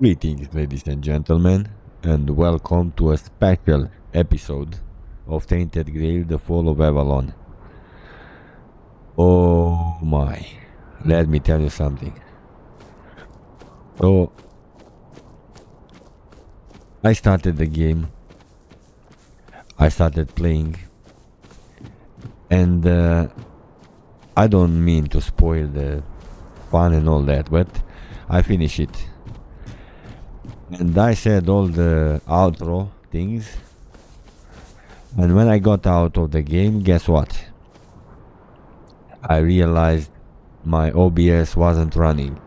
Greetings, ladies and gentlemen, and welcome to a special episode of Tainted Grail, the Fall of Avalon. Oh my, let me tell you something. So, I started the game, I started playing, and I don't mean to spoil the fun and all that, but I finished it. And I said all the outro things. And when I got out of the game, guess what? I realized my OBS wasn't running.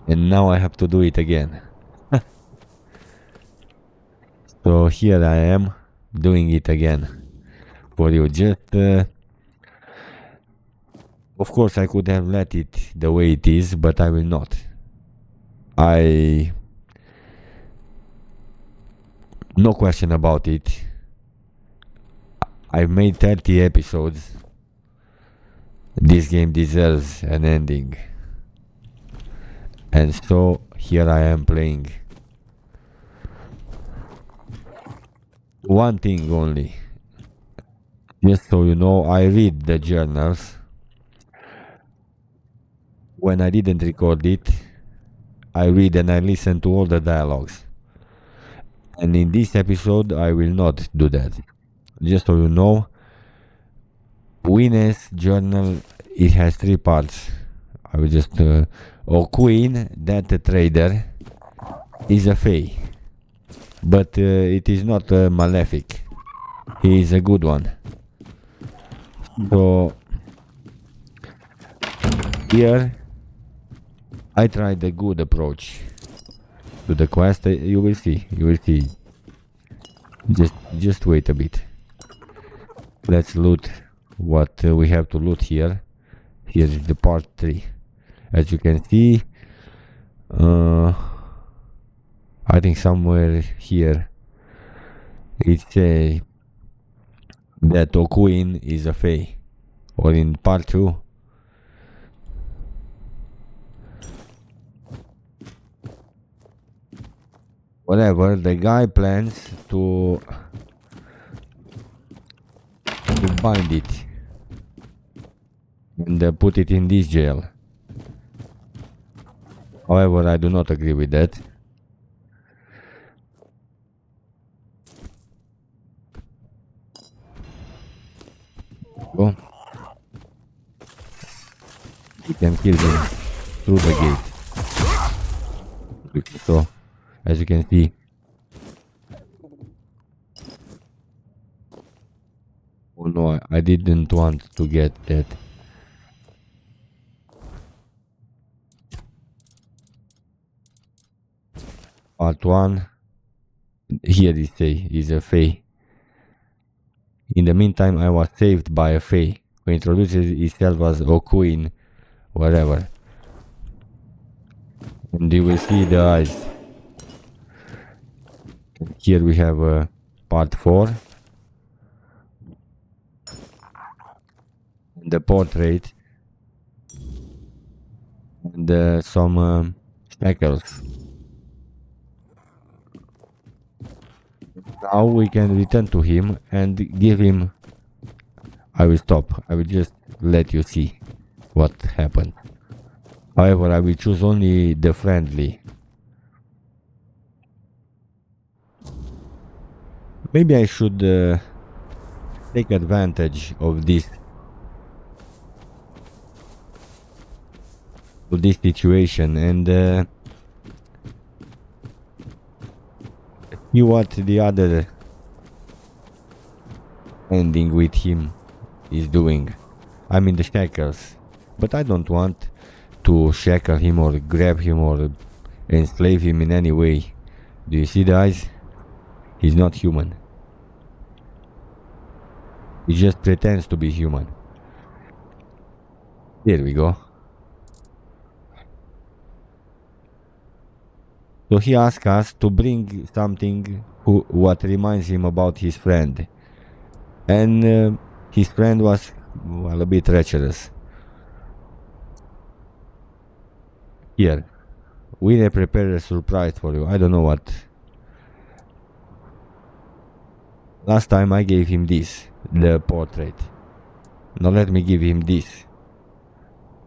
And now I have to do it again. So here I am doing it again for you. Just, of course, I could have let it the way it is, but I will not. No question about it. I've made 30 episodes. This game deserves an ending. And so here I am playing. One thing only. Just so you know, I read the journals. When I didn't record it, I read and I listen to all the dialogues. And in this episode, I will not do that. Just so you know, Winnie's journal, it has 3 parts. I will just... Queen, that trader, is a fae. But it is not malefic. He is a good one. So, here, I tried the good approach to the quest. You will see. Just wait a bit. Let's loot what we have to loot here. Here is the part 3. As you can see, I think somewhere here it says that Queen is a fae. Or in part 2. Whatever, the guy plans to bind it and put it in this jail. However, I do not agree with that. Go. You can kill them through the gate. So, as you can see, oh no, I didn't want to get that. Part 1, here it says, is a fae. In the meantime, I was saved by a fae, who introduces itself as Queen, whatever. And you will see the eyes. Here we have part 4. The portrait. And some shackles. Now we can return to him and give him... I will stop. I will just let you see what happened. However, I will choose only the friendly. Maybe I should take advantage of this situation and see what the other ending with him is doing. I mean the shackles. But I don't want to shackle him or grab him or enslave him in any way. Do you see the eyes? He's not human. He just pretends to be human. There we go. So he asked us to bring something what reminds him about his friend. And his friend was, well, a bit treacherous. Here, we prepare a surprise for you. I don't know what. Last time I gave him this, the portrait. Now let me give him this.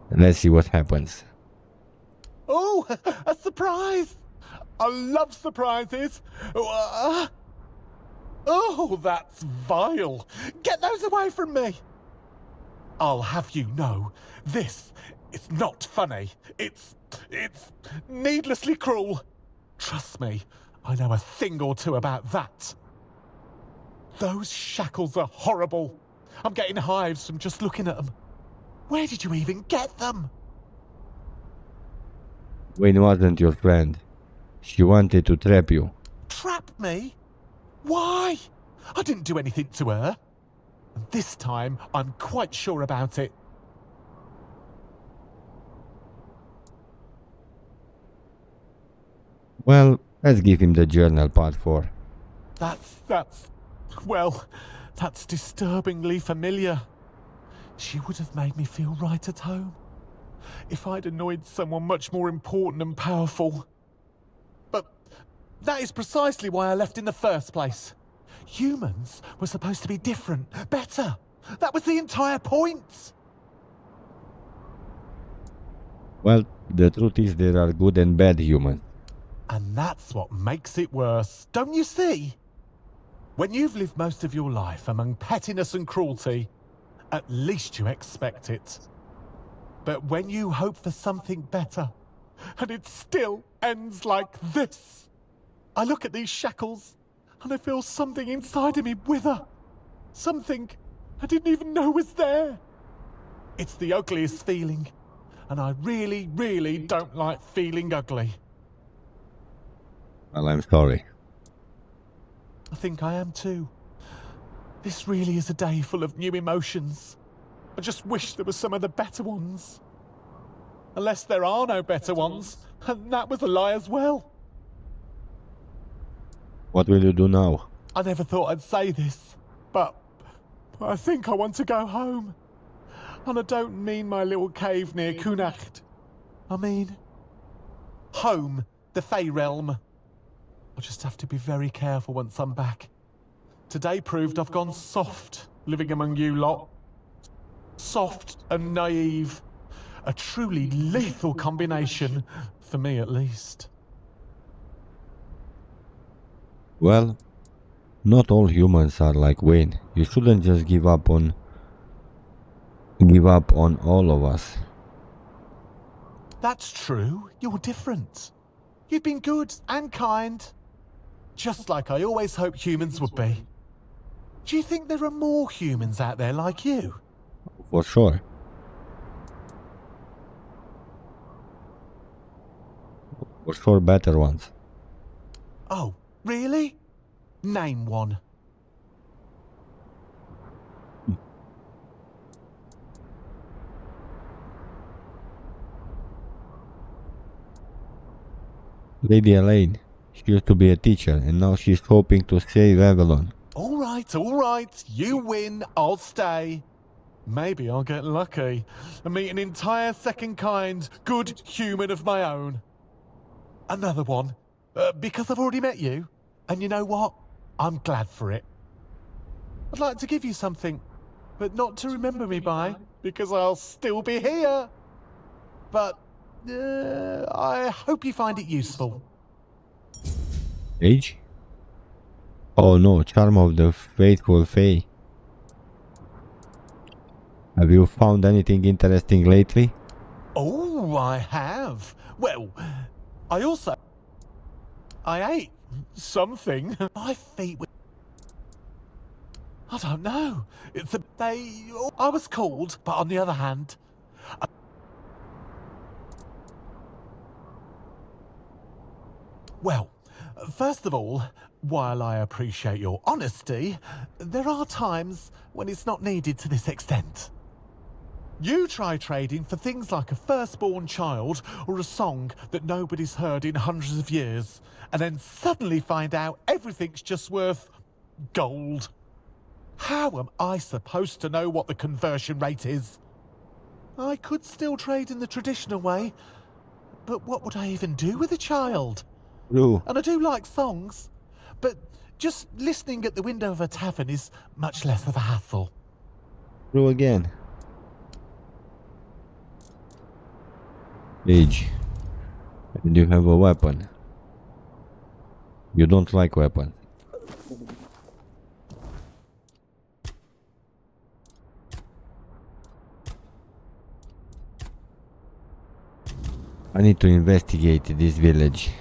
Let's see what happens. Oh, a surprise! I love surprises. Oh, that's vile. Get those away from me. I'll have you know, this is not funny. It's needlessly cruel. Trust me, I know a thing or two about that. Those shackles are horrible. I'm getting hives from just looking at them. Where did you even get them? Wayne wasn't your friend. She wanted to trap you. Trap me? Why? I didn't do anything to her. And this time, I'm quite sure about it. Well, let's give him the journal part 4. That's disturbingly familiar. She would have made me feel right at home if I'd annoyed someone much more important and powerful. But that is precisely why I left in the first place. Humans were supposed to be different, better. That was the entire point. Well, the truth is there are good and bad humans. And that's what makes it worse, don't you see? When you've lived most of your life among pettiness and cruelty, at least you expect it. But when you hope for something better, and it still ends like this, I look at these shackles, and I feel something inside of me wither. Something I didn't even know was there. It's the ugliest feeling, and I really, really don't like feeling ugly. Well, I'm sorry. I think I am too. This really is a day full of new emotions. I just wish there were some of the better ones. Unless there are no better ones, and that was a lie as well. What will you do now? I never thought I'd say this, but I think I want to go home. And I don't mean my little cave near Kunacht. I mean home, the Fey realm. I'll just have to be very careful once I'm back. Today proved I've gone soft, living among you lot. Soft and naive. A truly lethal combination, for me at least. Well, not all humans are like Wayne. You shouldn't just give up on all of us. That's true. You're different. You've been good and kind. Just like I always hoped humans would be. Do you think there are more humans out there like you? For sure. For sure better ones. Oh, really? Name one. Lady Elaine. She used to be a teacher and now she's hoping to save Avalon. All right. You win, I'll stay. Maybe I'll get lucky and meet an entire second kind, good human of my own. Another one, because I've already met you. And you know what? I'm glad for it. I'd like to give you something, but not to remember me by, because I'll still be here. But I hope you find it useful. Age? Oh no, charm of the faithful Fae. Have you found anything interesting lately? Oh, I have. Well, I ate something. My feet were... I don't know. I was called, but on the other hand... Well, first of all, while I appreciate your honesty, there are times when it's not needed to this extent. You try trading for things like a firstborn child or a song that nobody's heard in hundreds of years, and then suddenly find out everything's just worth gold. How am I supposed to know what the conversion rate is? I could still trade in the traditional way, But what would I even do with a child? True. And I do like songs. But just listening at the window of a tavern is much less of a hassle. True again. Age. And you have a weapon. You don't like weapon. I need to investigate this village.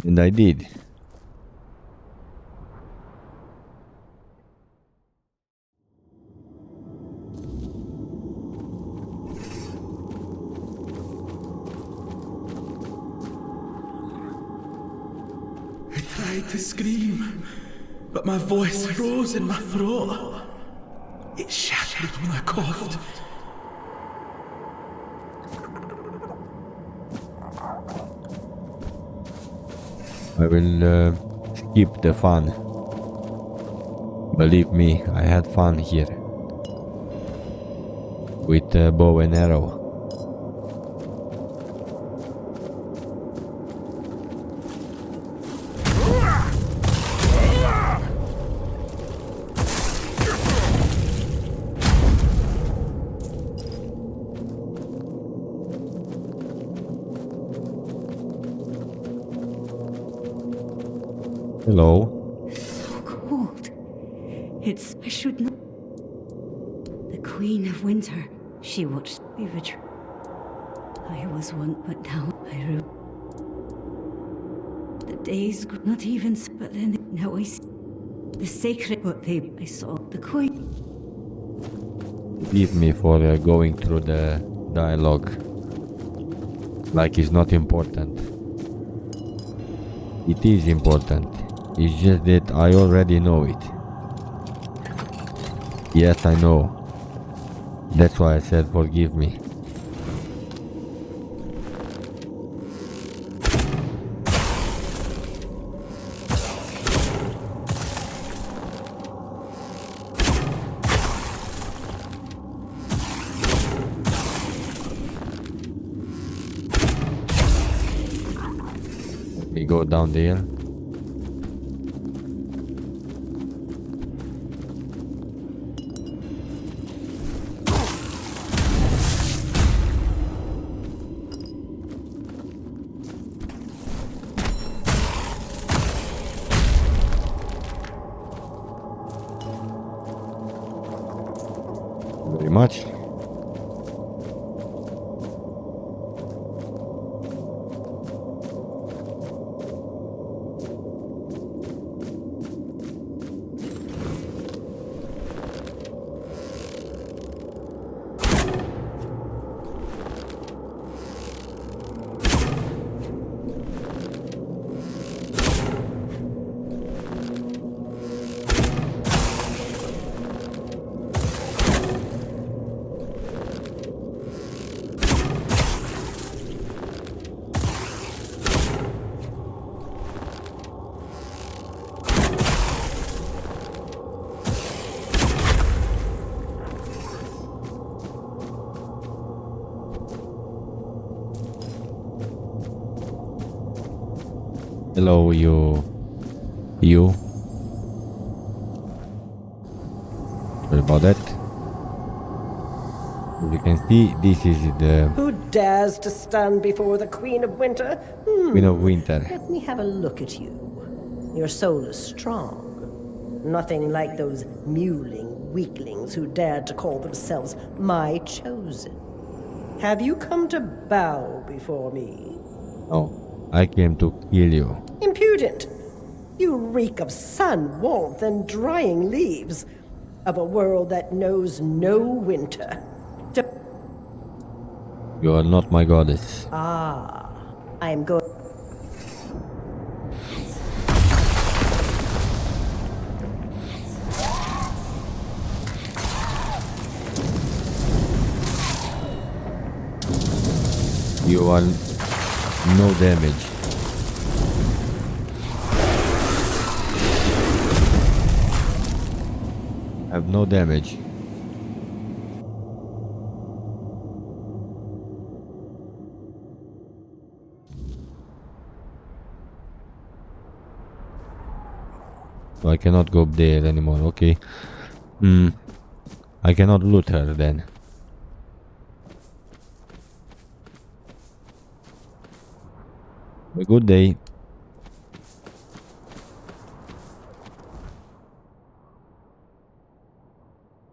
And I did. I tried to scream, but my voice froze in my throat. It shattered when I coughed. I will skip the fun. Believe me, I had fun here. With bow and arrow. Hello. So cold. I should know. The Queen of Winter. She watched me betray. I was one, but now I rue. The days grew not even, but then now I see the sacred what I saw. The Queen. Forgive me for going through the dialogue. Like it's not important. It is important. It's just that I already know it. Yes, I know. That's why I said forgive me. We go down there. Very much. Hello, you. Sorry about that. As you can see, this is the Who dares to stand before the Queen of Winter? Queen of Winter. Let me have a look at you. Your soul is strong. Nothing like those mewling weaklings who dared to call themselves my chosen. Have you come to bow before me? No, I came to kill you. Impudent! You reek of sun, warmth, and drying leaves. Of a world that knows no winter. You are not my goddess. I am going. You are no damage. Have no damage. I cannot go up there anymore. Okay. I cannot loot her then. A good day.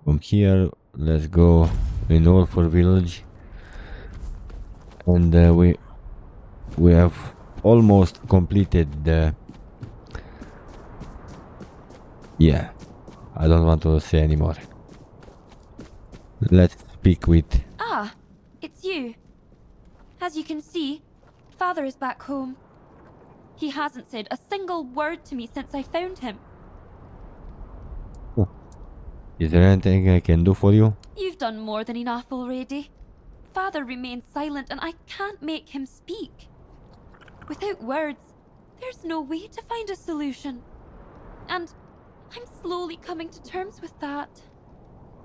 From here, let's go in Orford village, and we have almost completed the. Yeah, I don't want to say anymore. Let's speak with. Ah, it's you. As you can see, Father is back home. He hasn't said a single word to me since I found him. Is there anything I can do for you? You've done more than enough already. Father remains silent and I can't make him speak. Without words, there's no way to find a solution. And I'm slowly coming to terms with that.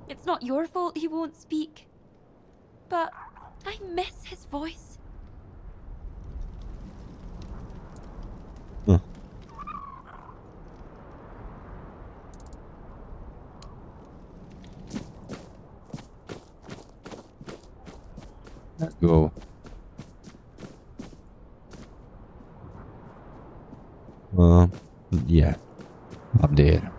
It's not your fault he won't speak. But I miss his voice. Let's go. Yeah, up there.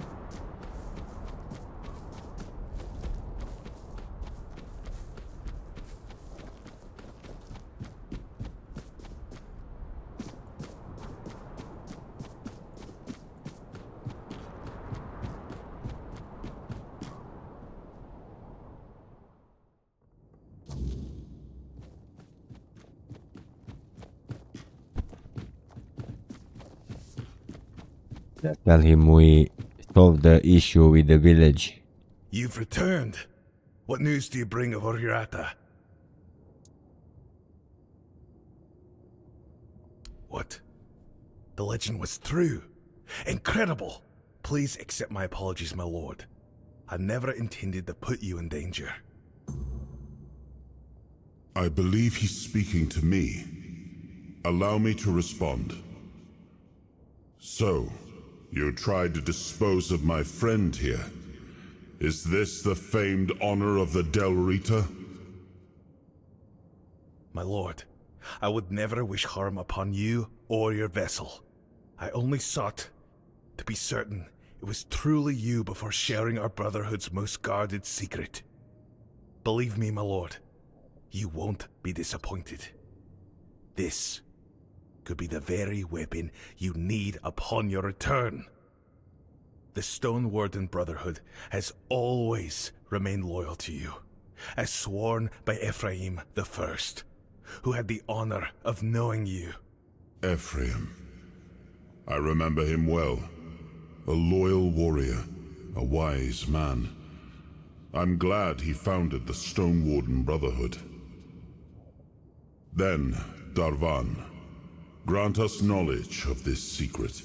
Let's tell him we solved the issue with the village. You've returned. What news do you bring of Oriata? What? The legend was true. Incredible! Please accept my apologies, my lord. I never intended to put you in danger. I believe he's speaking to me. Allow me to respond. So, you tried to dispose of my friend here. Is this the famed honor of the Del Rita? My lord, I would never wish harm upon you or your vessel. I only sought to be certain it was truly you before sharing our Brotherhood's most guarded secret. Believe me, my lord, you won't be disappointed. This could be the very weapon you need upon your return. The Stone Warden Brotherhood has always remained loyal to you, as sworn by Ephraim the First, who had the honor of knowing you. Ephraim. I remember him well. A loyal warrior, a wise man. I'm glad he founded the Stone Warden Brotherhood. Then, Darvan, grant us knowledge of this secret.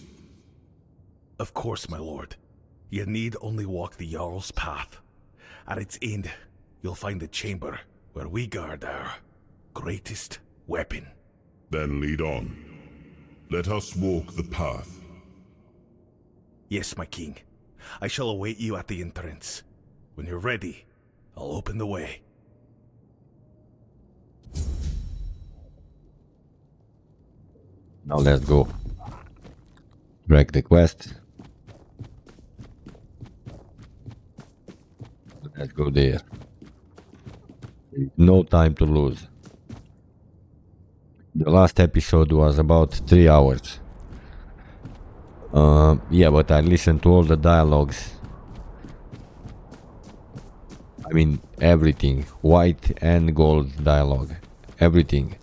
Of course, my lord. You need only walk the Jarl's path. At its end, you'll find the chamber where we guard our greatest weapon. Then lead on. Let us walk the path. Yes, my king. I shall await you at the entrance. When you're ready, I'll open the way. Now let's go. Break the quest. Let's go there. No time to lose. The last episode was about 3 hours. Yeah, but I listened to all the dialogues. I mean, everything. White and gold dialogue. Everything.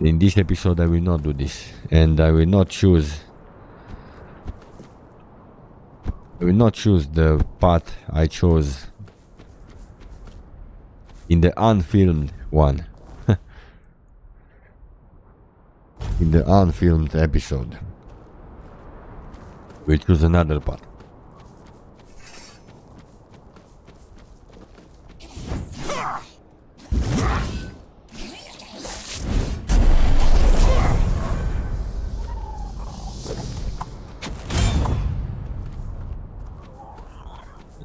In this episode I will not do this. And I will not choose the path I chose in the unfilmed one. In the unfilmed episode. We'll choose another path.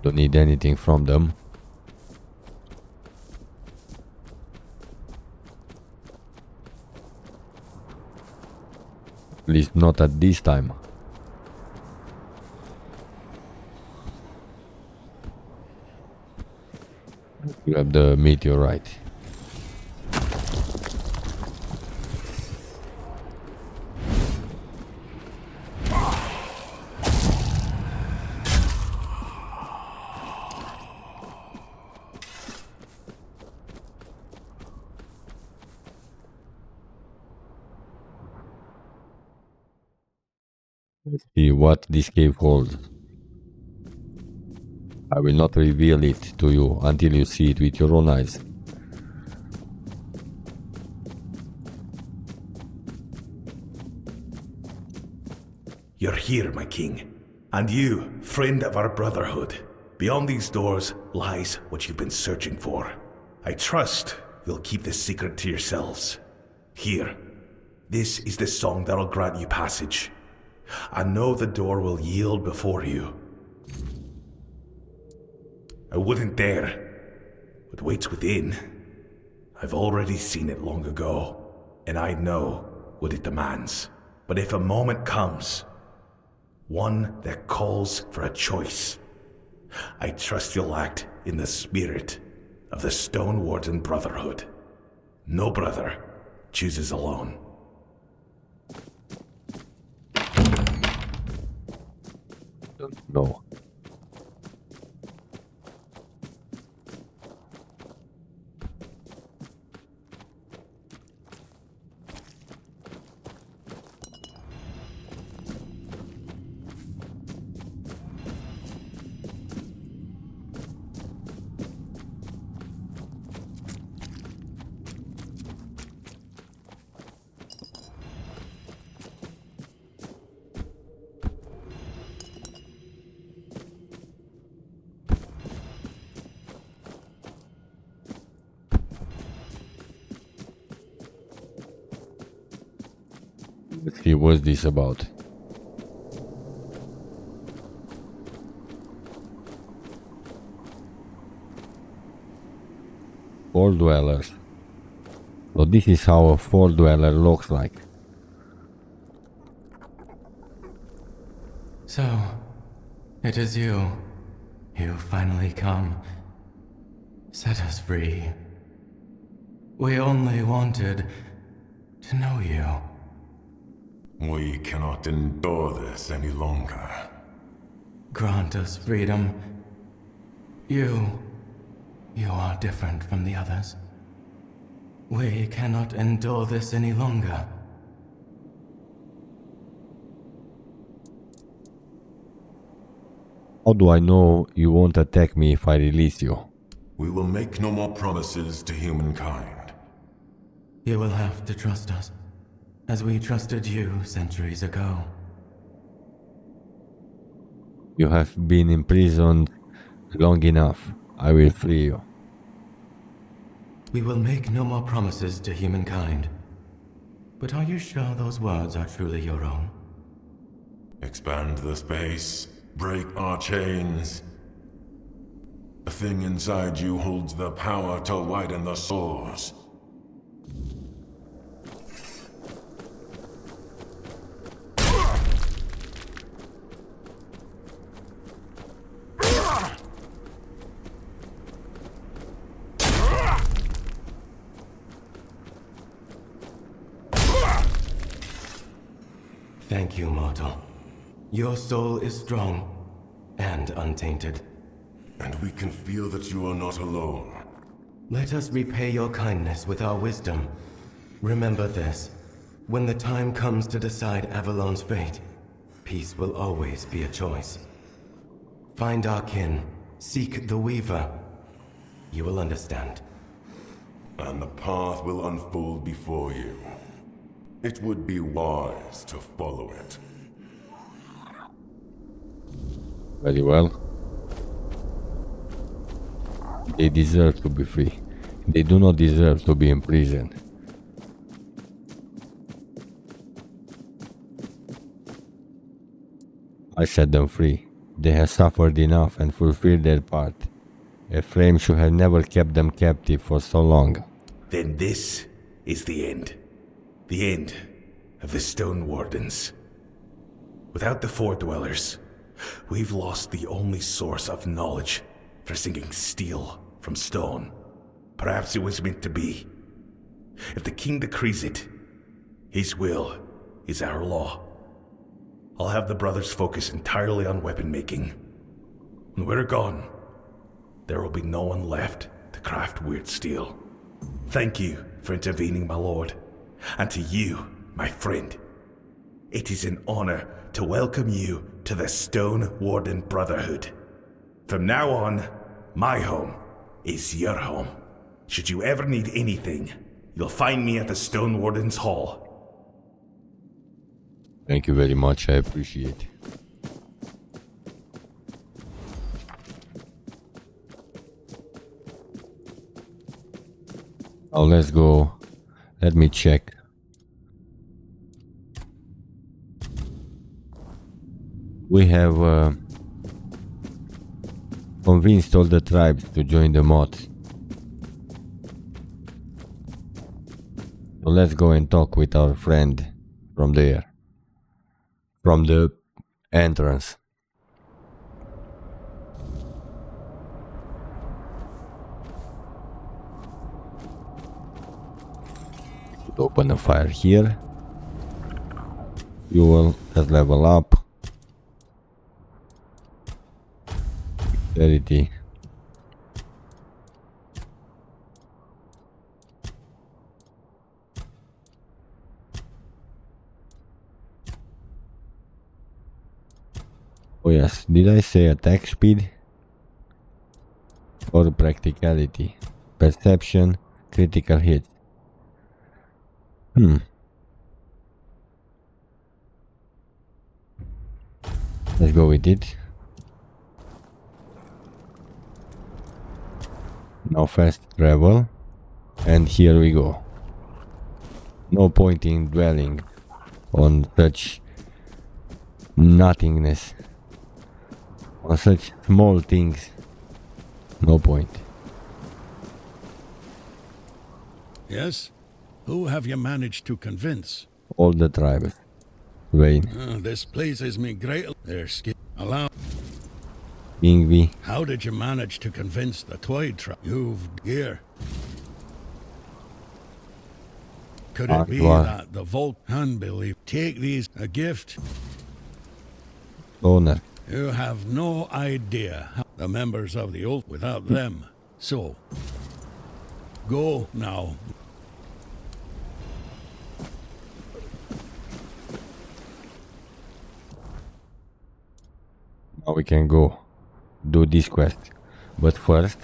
Don't need anything from them. At least not at this time. Grab the meteorite. Let's see what this cave holds. I will not reveal it to you until you see it with your own eyes. You're here, my king. And you, friend of our brotherhood. Beyond these doors lies what you've been searching for. I trust you'll keep this secret to yourselves. Here, this is the song that'll grant you passage. I know the door will yield before you. I wouldn't dare. What waits within, I've already seen it long ago, and I know what it demands. But if a moment comes, one that calls for a choice, I trust you'll act in the spirit of the Stone Warden Brotherhood. No brother chooses alone. No. Let's see what's this about. Fall dwellers. So this is how a fall dweller looks like. So, it is you. You finally come. Set us free. We only wanted to know you. We cannot endure this any longer. Grant us freedom. You are different from the others. We cannot endure this any longer. How do I know you won't attack me if I release you? We will make no more promises to humankind. You will have to trust us, as we trusted you centuries ago. You have been imprisoned long enough. I will free you. We will make no more promises to humankind. But are you sure those words are truly your own? Expand the space, break our chains. The thing inside you holds the power to widen the source. Thank you, mortal. Your soul is strong and untainted. And we can feel that you are not alone. Let us repay your kindness with our wisdom. Remember this. When the time comes to decide Avalon's fate, peace will always be a choice. Find our kin. Seek the Weaver. You will understand. And the path will unfold before you. It would be wise to follow it. Very well. They deserve to be free. They do not deserve to be in prison. I set them free. They have suffered enough and fulfilled their part. A flame should have never kept them captive for so long. Then this is the end. The end of the Stone Wardens. Without the Four Dwellers, we've lost the only source of knowledge for singing steel from stone. Perhaps it was meant to be. If the king decrees it, his will is our law. I'll have the brothers focus entirely on weapon making. When we're gone, there will be no one left to craft weird steel. Thank you for intervening, my lord. And to you, my friend. It is an honor to welcome you to the Stone Warden Brotherhood. From now on, my home is your home. Should you ever need anything, you'll find me at the Stone Warden's Hall. Thank you very much, I appreciate. Now let's go. Let me check. We have convinced all the tribes to join the mod. So let's go and talk with our friend from there. From the entrance. Open a fire here. Fuel, let's level up. Dexterity. Oh yes, did I say attack speed? Or practicality? Perception, critical hit. Let's go with it. Now fast travel. And here we go. No point in dwelling on such nothingness. On such small things. No point. Yes? Who have you managed to convince? All the tribes. Wayne. This pleases me greatly. Their skin. Allow. Ingvi. How did you manage to convince the Twied tribe? You've gear. Could it be that the Volk unbelief take these a gift? Owner. You have no idea how the members of the oath without them. So go now. Now we can go do this quest. But first,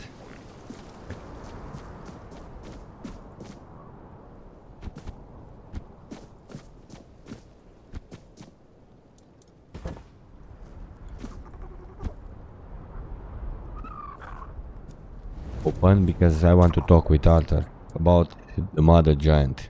open because I want to talk with Arthur about the mother giant.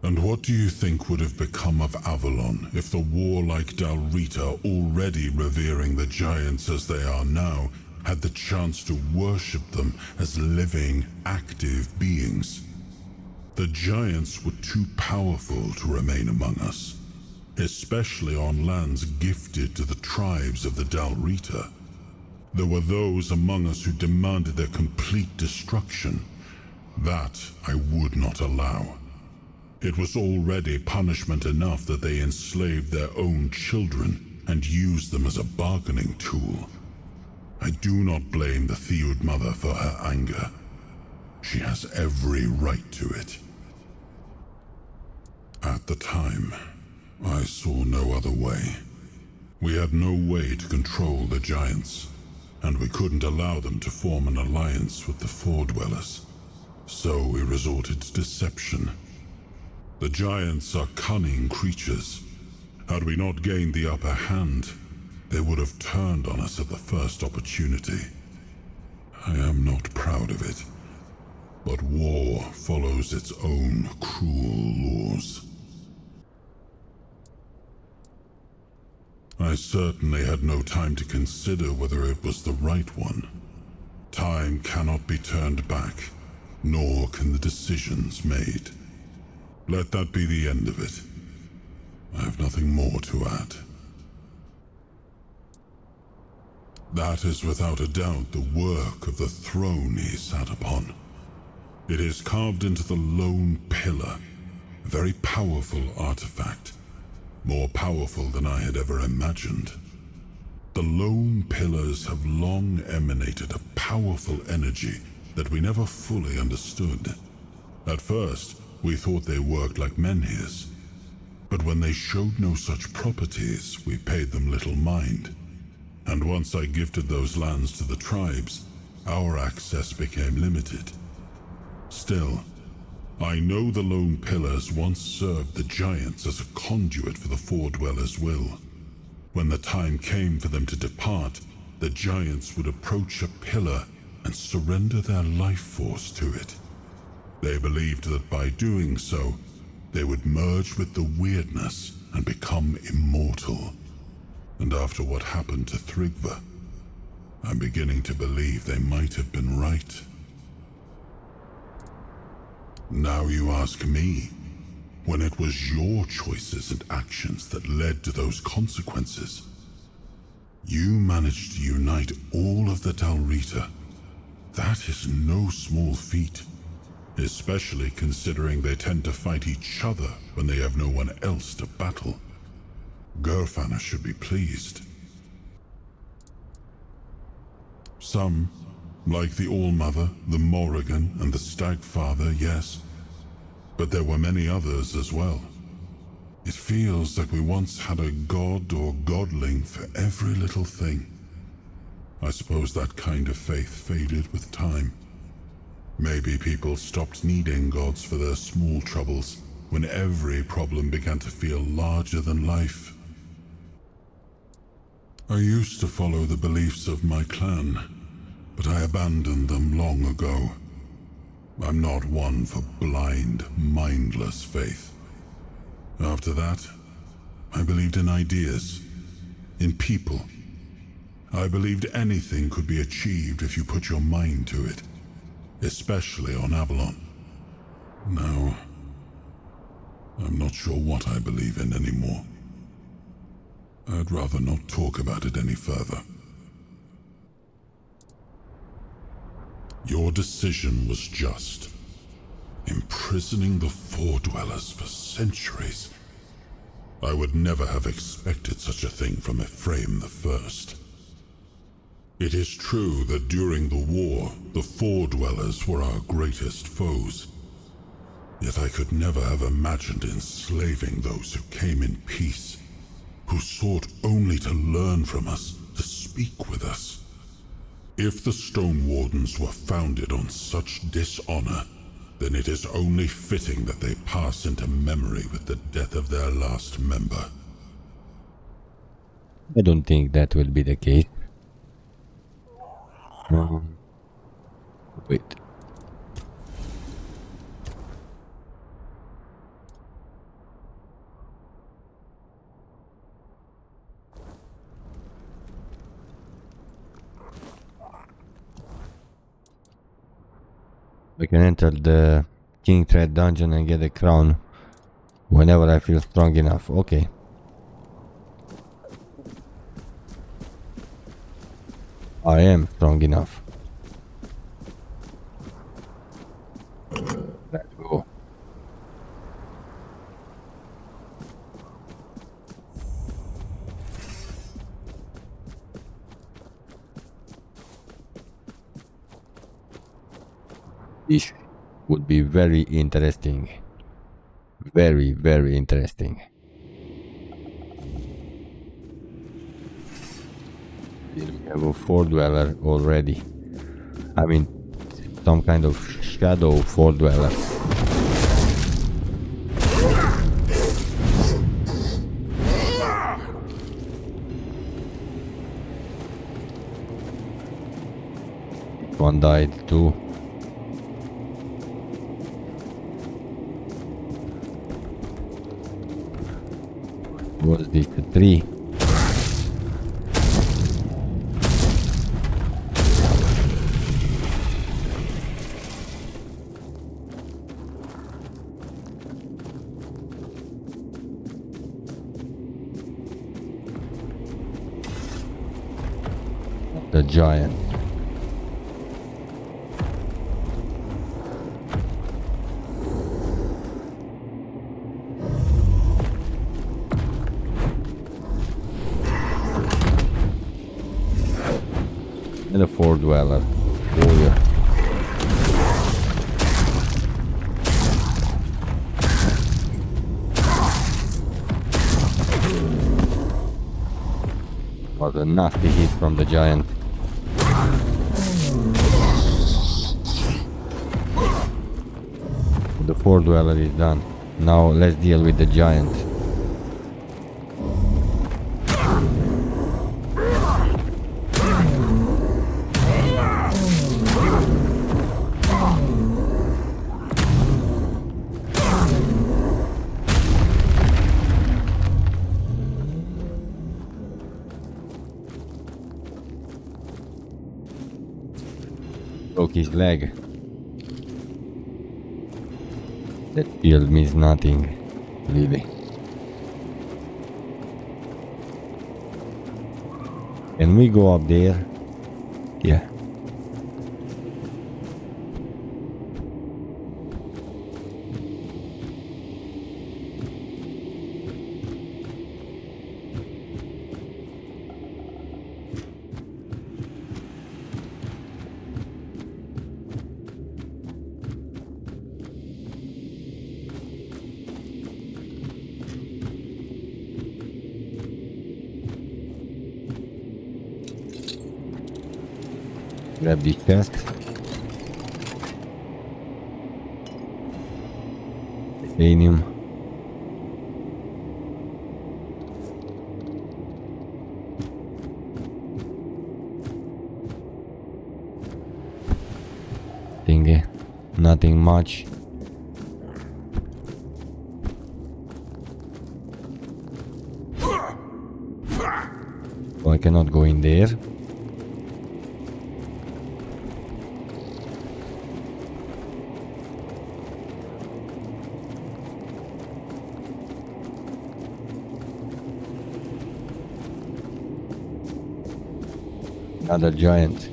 And what do you think would have become of Avalon if the warlike Dalrita, already revering the giants as they are now, had the chance to worship them as living, active beings? The giants were too powerful to remain among us, especially on lands gifted to the tribes of the Dalrita. There were those among us who demanded their complete destruction. That I would not allow. It was already punishment enough that they enslaved their own children and used them as a bargaining tool. I do not blame the Theod mother for her anger. She has every right to it. At the time, I saw no other way. We had no way to control the giants, and we couldn't allow them to form an alliance with the Four Dwellers. So we resorted to deception. The giants are cunning creatures. Had we not gained the upper hand, they would have turned on us at the first opportunity. I am not proud of it, but war follows its own cruel laws. I certainly had no time to consider whether it was the right one. Time cannot be turned back, nor can the decisions made. Let that be the end of it. I have nothing more to add. That is without a doubt the work of the throne he sat upon. It is carved into the lone pillar, a very powerful artifact, more powerful than I had ever imagined. The lone pillars have long emanated a powerful energy that we never fully understood. At first, we thought they worked like menhirs, but when they showed no such properties, we paid them little mind. And once I gifted those lands to the tribes, our access became limited. Still, I know the lone pillars once served the giants as a conduit for the Four Dwellers' will. When the time came for them to depart, the giants would approach a pillar and surrender their life force to it. They believed that by doing so, they would merge with the weirdness and become immortal. And after what happened to Thrigva, I'm beginning to believe they might have been right. Now you ask me, when it was your choices and actions that led to those consequences. You managed to unite all of the Dalrita. That is no small feat, especially considering they tend to fight each other when they have no one else to battle. Gerfana should be pleased. Some, like the All-Mother, the Morrigan, and the Stagfather, yes. But there were many others as well. It feels like we once had a god or godling for every little thing. I suppose that kind of faith faded with time. Maybe people stopped needing gods for their small troubles when every problem began to feel larger than life. I used to follow the beliefs of my clan, but I abandoned them long ago. I'm not one for blind, mindless faith. After that, I believed in ideas, in people. I believed anything could be achieved if you put your mind to it, especially on Avalon. Now, I'm not sure what I believe in anymore. I'd rather not talk about it any further. Your decision was just. Imprisoning the Four Dwellers for centuries. I would never have expected such a thing from Ephraim the First. It is true that during the war, the Four Dwellers were our greatest foes. Yet I could never have imagined enslaving those who came in peace, who sought only to learn from us, to speak with us. If the Stone Wardens were founded on such dishonor, then it is only fitting that they pass into memory with the death of their last member. I don't think that will be the case. Wait. I can enter the King Thread dungeon and get a crown whenever I feel strong enough. Okay. I am strong enough. Let's go. This would be very interesting. Very, very interesting. Here we have a Four Dweller already. I mean, some kind of shadow Four Dweller. One died too. Was this a tree? the giant. And a four dweller. Warrior. Was a nasty hit from the giant. The four dweller is done. Now let's deal with the giant. Broke his leg. That field means nothing, really. Can we go up there? Yeah. Grab this chest. Titanium. Thingy. Nothing much. So I cannot go in there. Another giant.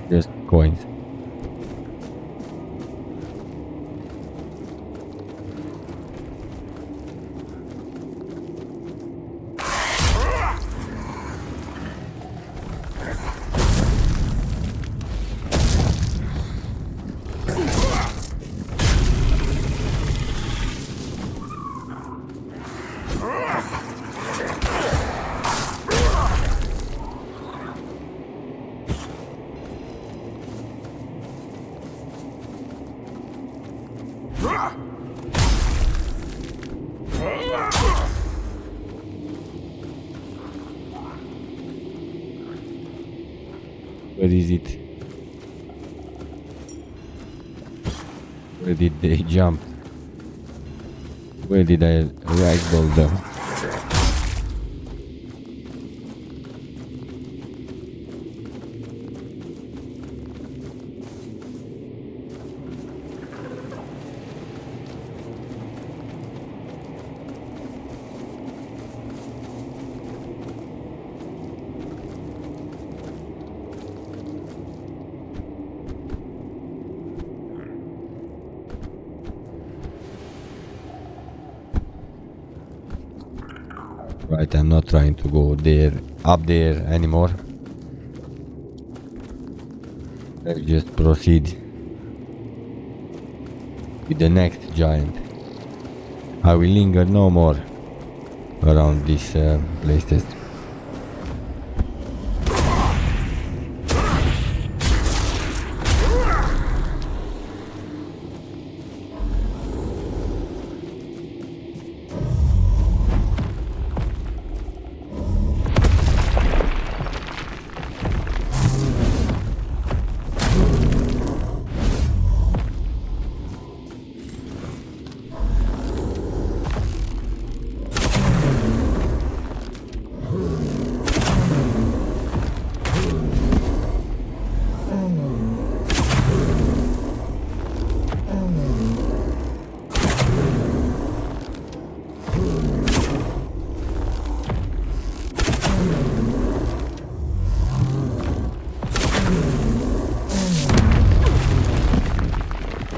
Just coins. Where is it? Where did they jump? Where did I ragdoll them? Right, I'm not trying to go there, up there anymore. Let's just proceed with the next giant. I will linger no more around this places.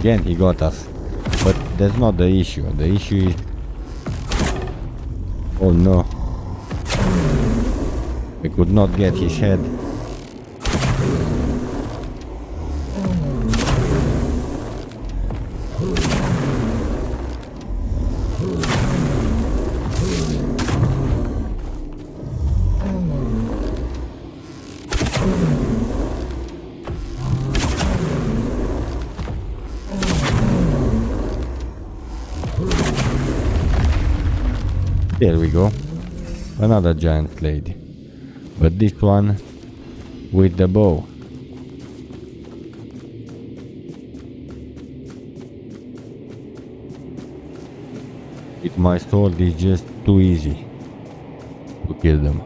Again, he got us. But that's not the issue. The issue is... Oh no. We could not get his head. There we go. Another giant blade. But this one with the bow. With my sword is just too easy to kill them.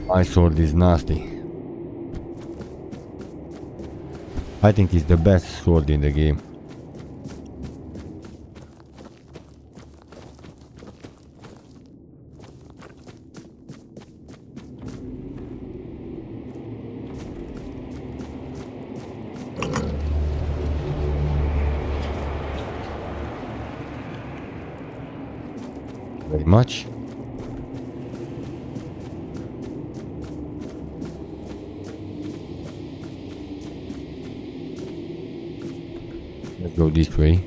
My sword is nasty. I think it's the best sword in the game. Very much. Let's go this way.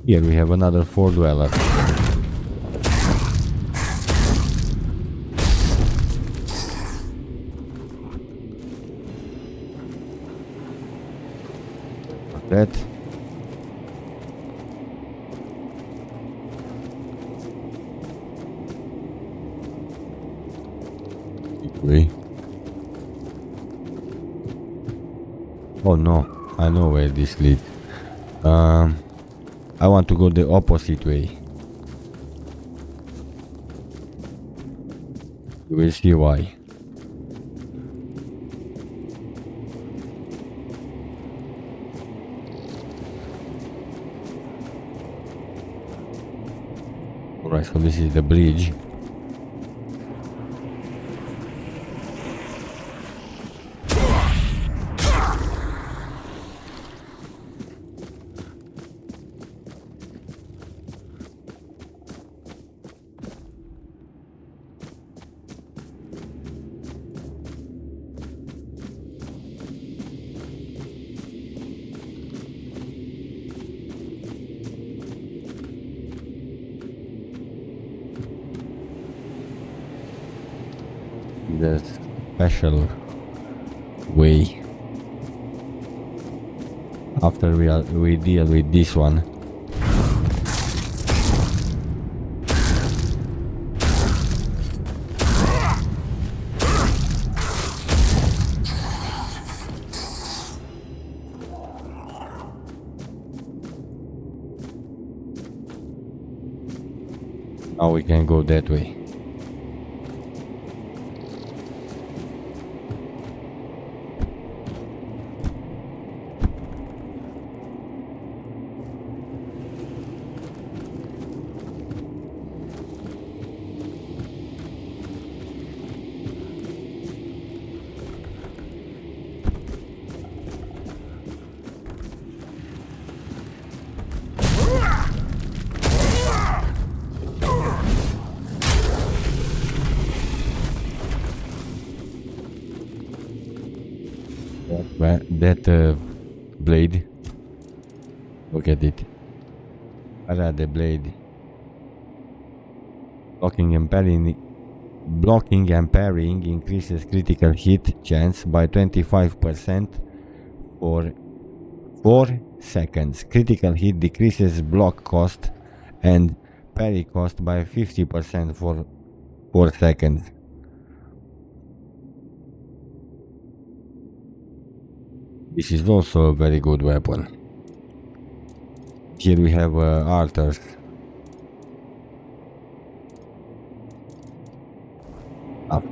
Here we have another 4 dweller. That. Way. Oh no, I know where this leads. I want to go the opposite way. You will see why. Alright, so this is the bridge. The special way after we deal with this one. Now we can go that way. That blade, look at it. I had the blade. Blocking and parrying increases critical hit chance by 25% for 4 seconds. Critical hit decreases block cost and parry cost by 50% for 4 seconds. This is also a very good weapon. Here we have altars. Up.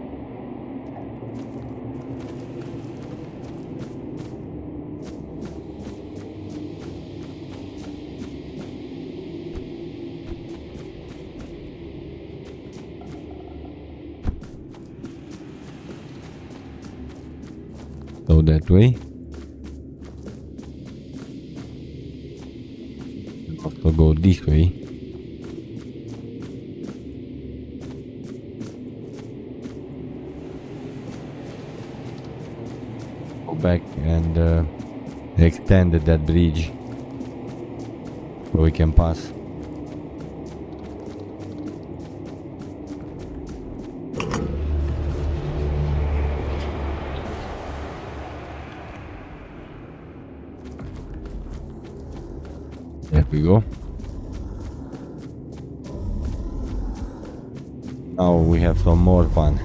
that way. Also go this way. Go back and extend that bridge so we can pass. There we go. Now we have some more fun.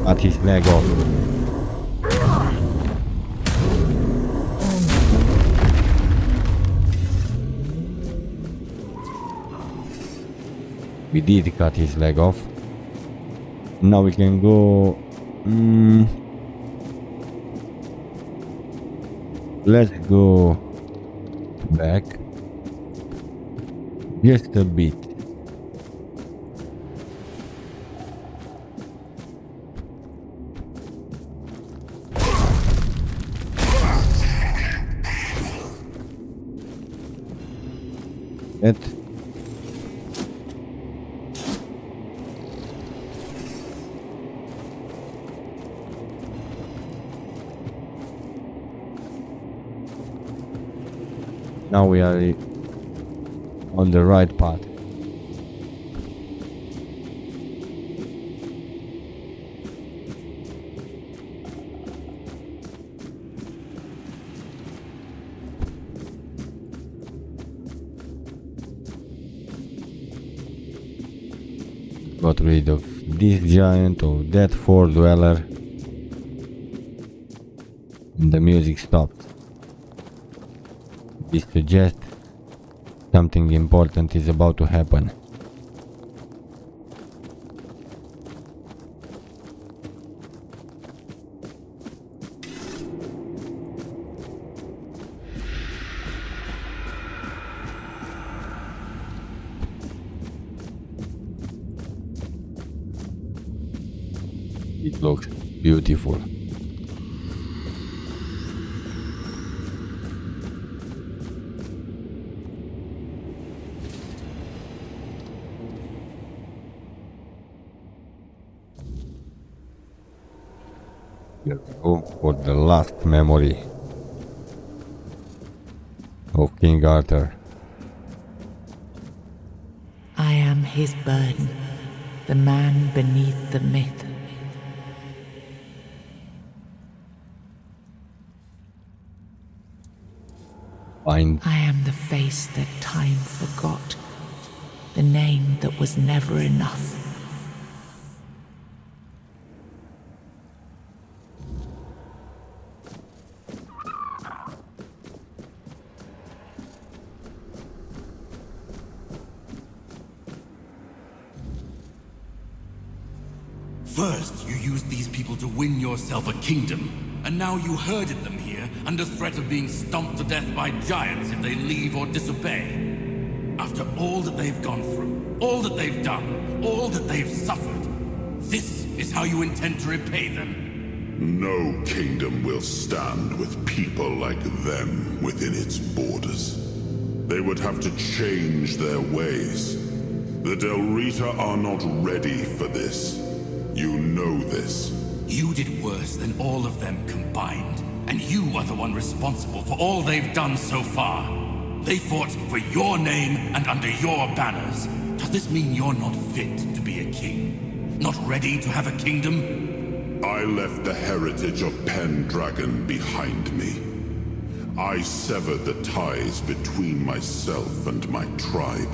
Cut his leg off. We did cut his leg off. Now we can go. Let's go back just a bit. It. Now we are on the right path. Got rid of this giant, of that four dweller, and the music stopped. This suggests something important is about to happen. It looks beautiful. Here we go for the last memory of King Arthur. I am his burden, the man beneath the myth. Find I am the face that time forgot, the name that was never enough. First, you used these people to win yourself a kingdom, and now you herded them here under threat of being stomped to death by giants if they leave or disobey. After all that they've gone through, all that they've done, all that they've suffered, this is how you intend to repay them? No kingdom will stand with people like them within its borders. They would have to change their ways. The Del Rita are not ready for this. You know this. You did worse than all of them combined, and you are the one responsible for all they've done so far. They fought for your name and under your banners. Does this mean you're not fit to be a king? Not ready to have a kingdom? I left the heritage of Pendragon behind me. I severed the ties between myself and my tribe.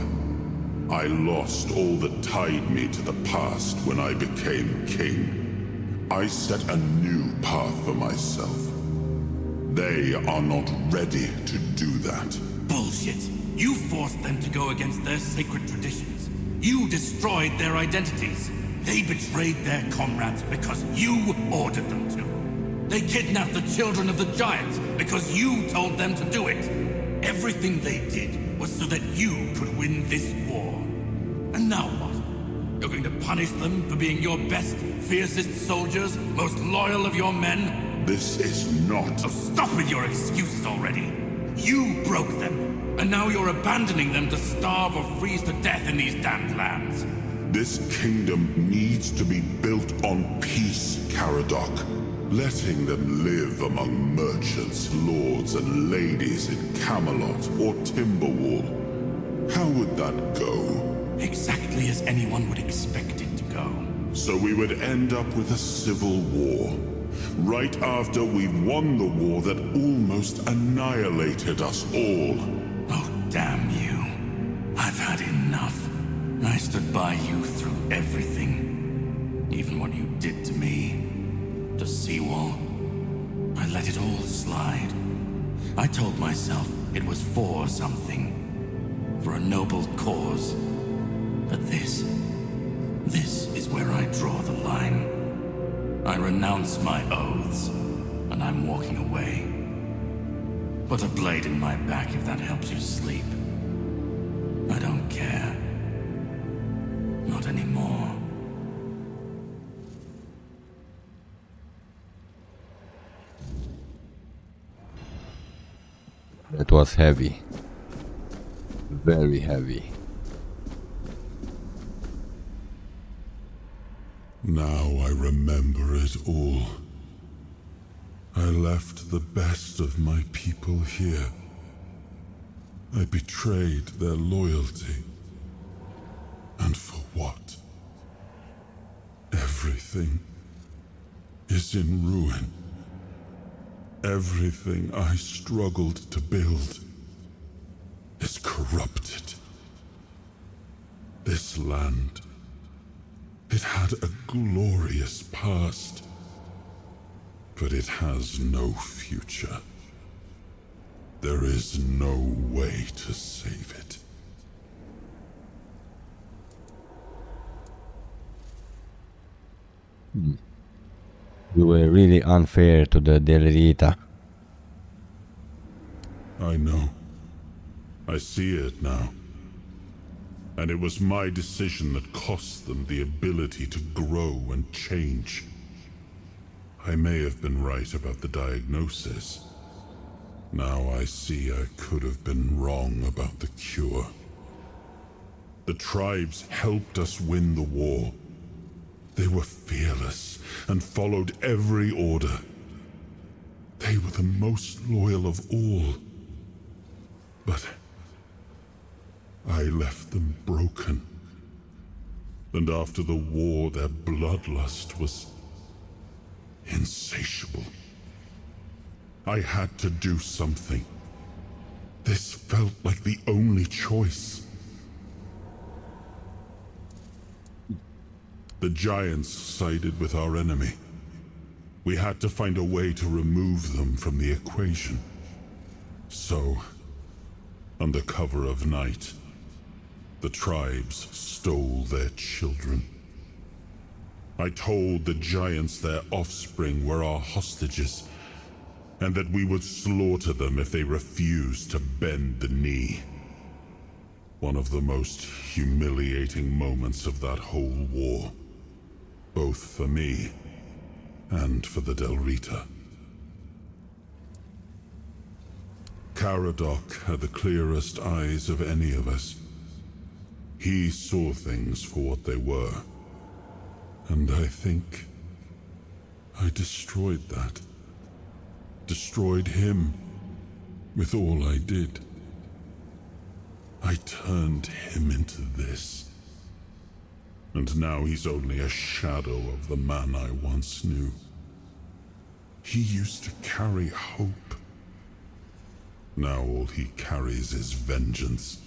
I lost all that tied me to the past when I became king. I set a new path for myself. They are not ready to do that. Bullshit. You forced them to go against their sacred traditions. You destroyed their identities. They betrayed their comrades because you ordered them to. They kidnapped the children of the Giants because you told them to do it. Everything they did was so that you could win this war. And now what? You're going to punish them for being your best, fiercest soldiers, most loyal of your men? This is not... Oh, stop with your excuses already. You broke them, and now you're abandoning them to starve or freeze to death in these damned lands. This kingdom needs to be built on peace, Caradoc. Letting them live among merchants, lords, and ladies in Camelot or Timberwall. How would that go? Exactly as anyone would expect it to go. So we would end up with a civil war. Right after we won the war that almost annihilated us all. Oh, damn you. I've had enough. I stood by you through everything. Even what you did to me. To Seawall. I let it all slide. I told myself it was for something. For a noble cause. But this is where I draw the line. I renounce my oaths, and I'm walking away. Put a blade in my back if that helps you sleep. I don't care. Not anymore. That was heavy. Very heavy. Now I remember it all. I left the best of my people here. I betrayed their loyalty. And for what? Everything is in ruin. Everything I struggled to build is corrupted. This land, it had a glorious past, but it has no future. There is no way to save it. You were really unfair to the Delrita. I know. I see it now. And it was my decision that cost them the ability to grow and change. I may have been right about the diagnosis. Now I see I could have been wrong about the cure. The tribes helped us win the war. They were fearless and followed every order. They were the most loyal of all. But I left them broken. And after the war, their bloodlust was insatiable. I had to do something. This felt like the only choice. The Giants sided with our enemy. We had to find a way to remove them from the equation. So, under cover of night, the tribes stole their children. I told the Giants their offspring were our hostages, and that we would slaughter them if they refused to bend the knee. One of the most humiliating moments of that whole war, both for me and for the Delrita. Caradoc had the clearest eyes of any of us. He saw things for what they were, and I think I destroyed that. Destroyed him with all I did. I turned him into this. And now he's only a shadow of the man I once knew. He used to carry hope. Now all he carries is vengeance.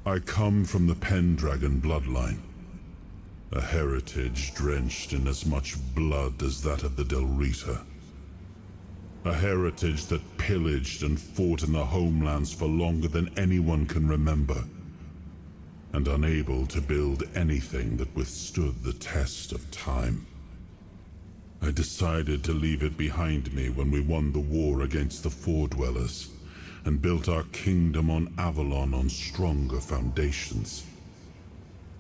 I come from the Pendragon bloodline. A heritage drenched in as much blood as that of the Del Rita. A heritage that pillaged and fought in the homelands for longer than anyone can remember, and unable to build anything that withstood the test of time. I decided to leave it behind me when we won the war against the Four-Dwellers, and built our kingdom on Avalon on stronger foundations.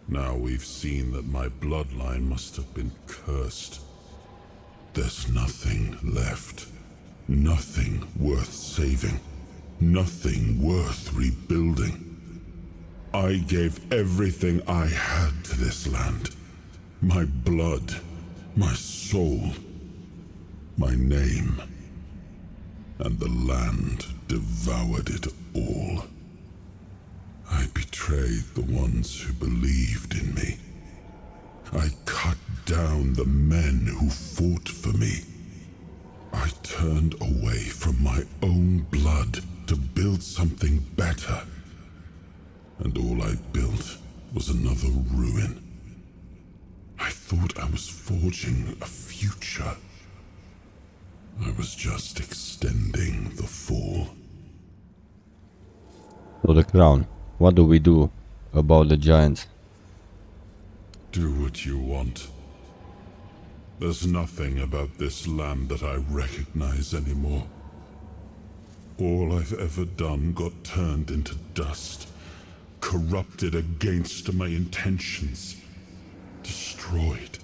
Now we've seen that my bloodline must have been cursed. There's nothing left. Nothing worth saving. Nothing worth rebuilding. I gave everything I had to this land. My blood, my soul, my name. And the land devoured it all. I betrayed the ones who believed in me. I cut down the men who fought for me. I turned away from my own blood to build something better. And all I built was another ruin. I thought I was forging a future. I was just extending the fall. So the crown. What do we do about the giants? Do what you want. There's nothing about this land that I recognize anymore. All I've ever done got turned into dust, corrupted against my intentions, destroyed.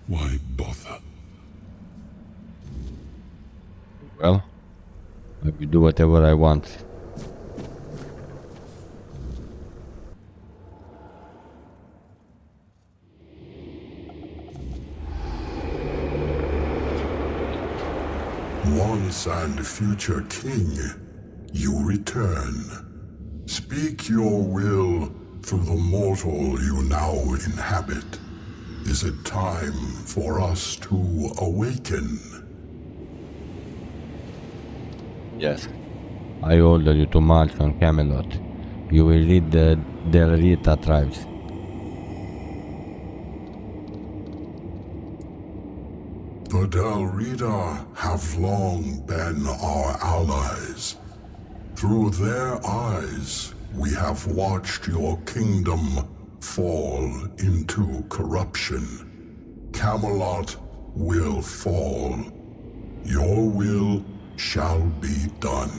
Why bother? Well, I will do whatever I want. Once and future king, you return. Speak your will through the mortal you now inhabit. Is it time for us to awaken? Yes. I order you to march on Camelot. You will lead the Del Rita tribes. The Del Rita have long been our allies. Through their eyes, we have watched your kingdom fall into corruption. Camelot will fall. Your will shall be done.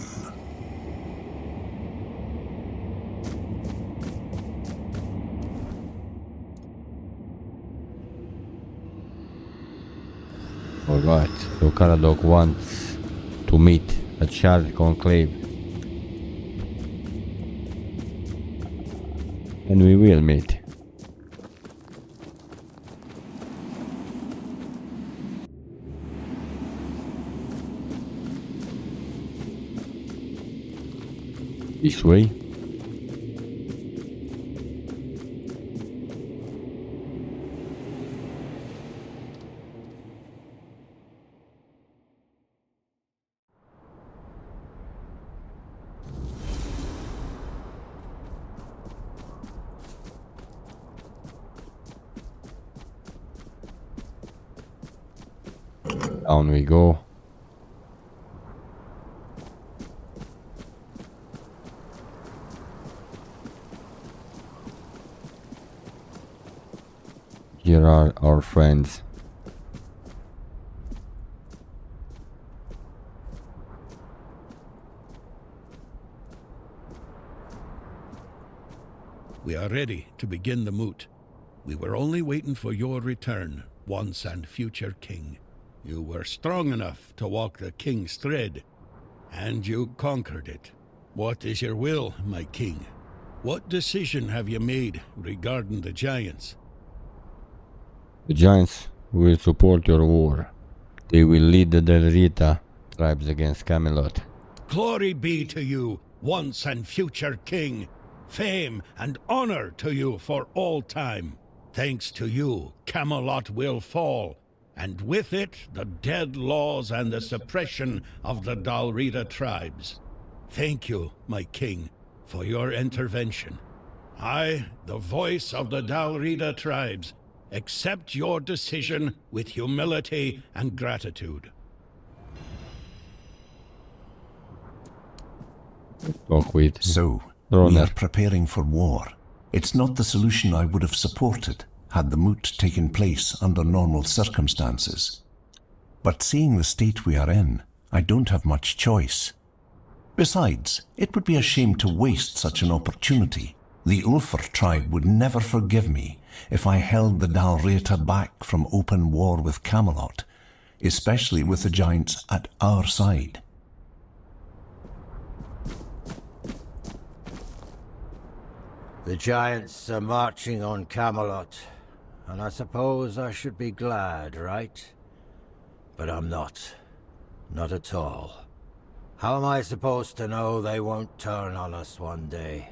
Alright, so Caradoc wants to meet at Shard Conclave. And we will meet. This way. Down we go. Here are our friends. We are ready to begin the moot. We were only waiting for your return, once and future king. You were strong enough to walk the king's thread, and you conquered it. What is your will, my king? What decision have you made regarding the giants? The giants will support your war. They will lead the Del Rita tribes against Camelot. Glory be to you, once and future king. Fame and honor to you for all time. Thanks to you, Camelot will fall, and with it, the dead laws and the suppression of the Del Rita tribes. Thank you, my king, for your intervention. I, the voice of the Dalrida tribes, accept your decision with humility and gratitude. Talk with So, we Roner. are preparing for war. It's not the solution I would have supported had the moot taken place under normal circumstances. But seeing the state we are in, I don't have much choice. Besides, it would be a shame to waste such an opportunity. The Ulfr tribe would never forgive me if I held the Dalrita back from open war with Camelot, especially with the giants at our side. The giants are marching on Camelot, and I suppose I should be glad, right? But I'm not. Not at all. How am I supposed to know they won't turn on us one day?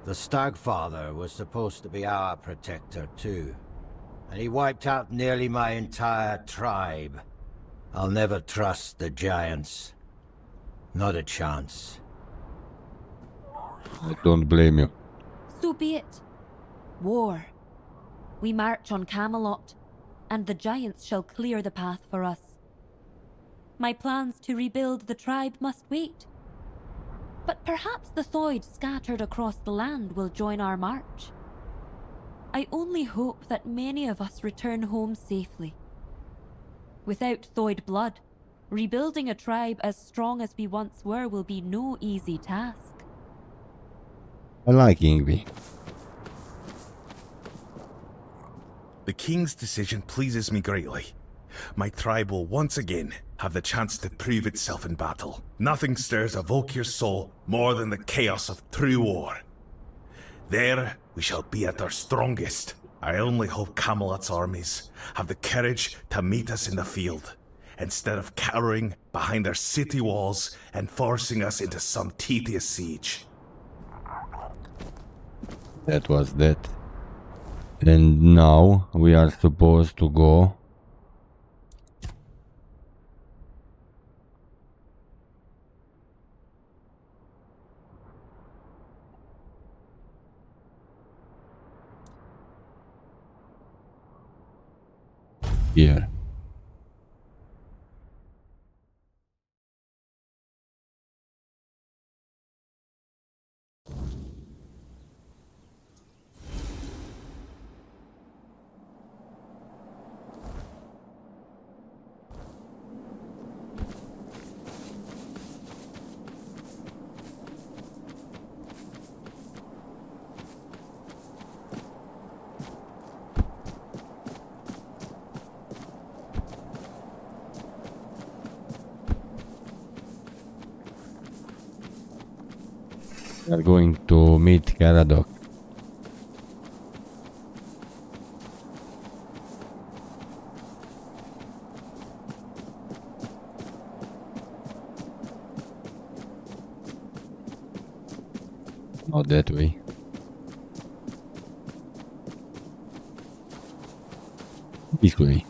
The Stagfather was supposed to be our protector too, and he wiped out nearly my entire tribe. I'll never trust the giants. Not a chance. I don't blame you. So be it. War. We march on Camelot, and the giants shall clear the path for us. My plans to rebuild the tribe must wait. But perhaps the Thoid scattered across the land will join our march. I only hope that many of us return home safely. Without Thoid blood, rebuilding a tribe as strong as we once were will be no easy task. I like Ingvi. The king's decision pleases me greatly. My tribe will once again have the chance to prove itself in battle. Nothing stirs a Volkir's soul more than the chaos of true war. There we shall be at our strongest. I only hope Camelot's armies have the courage to meet us in the field, instead of cowering behind their city walls and forcing us into some tedious siege. That was that. And now we are supposed to go here. We are going to meet Caradoc. Not that way. This way.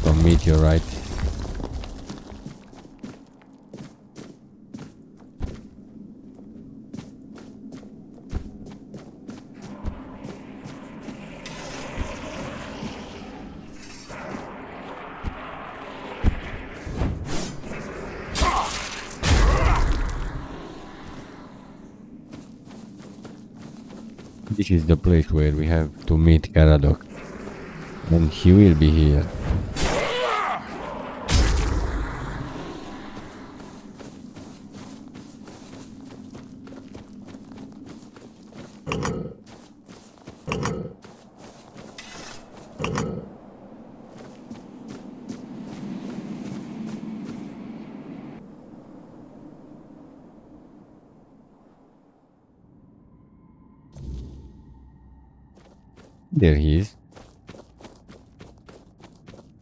From meteorite. This is the place where we have to meet Caradoc. And he will be here. There he is.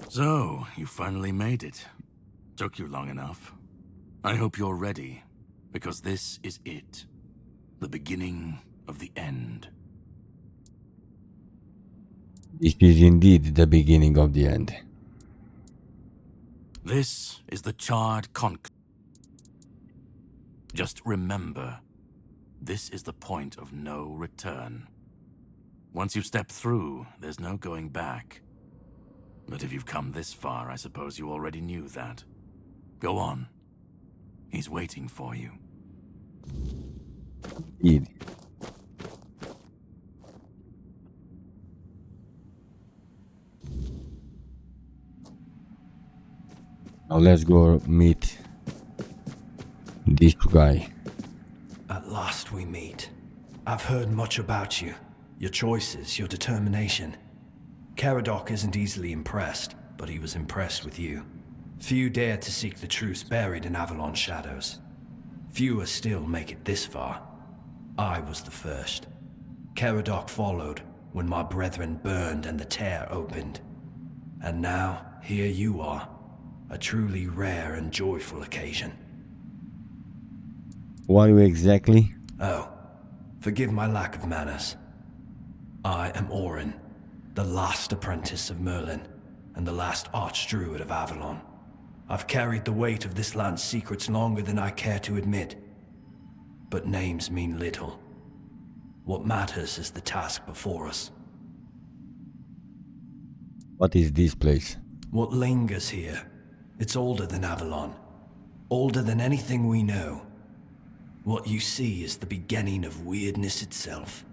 So, you finally made it. Took you long enough. I hope you're ready, because this is it. The beginning of the end. This is indeed the beginning of the end. This is the charred conch. Just remember, this is the point of no return. Once you step through, there's no going back. But if you've come this far, I suppose you already knew that. Go on. He's waiting for you. Indeed. Now let's go meet this guy. At last we meet. I've heard much about you. Your choices, your determination. Caradoc isn't easily impressed, but he was impressed with you. Few dare to seek the truths buried in Avalon's shadows. Fewer still make it this far. I was the first. Caradoc followed when my brethren burned and the tear opened. And now, here you are. A truly rare and joyful occasion. Who are you exactly? Oh, forgive my lack of manners. I am Orin, the last apprentice of Merlin, and the last archdruid of Avalon. I've carried the weight of this land's secrets longer than I care to admit. But names mean little. What matters is the task before us. What is this place? What lingers here? It's older than Avalon. Older than anything we know. What you see is the beginning of weirdness itself.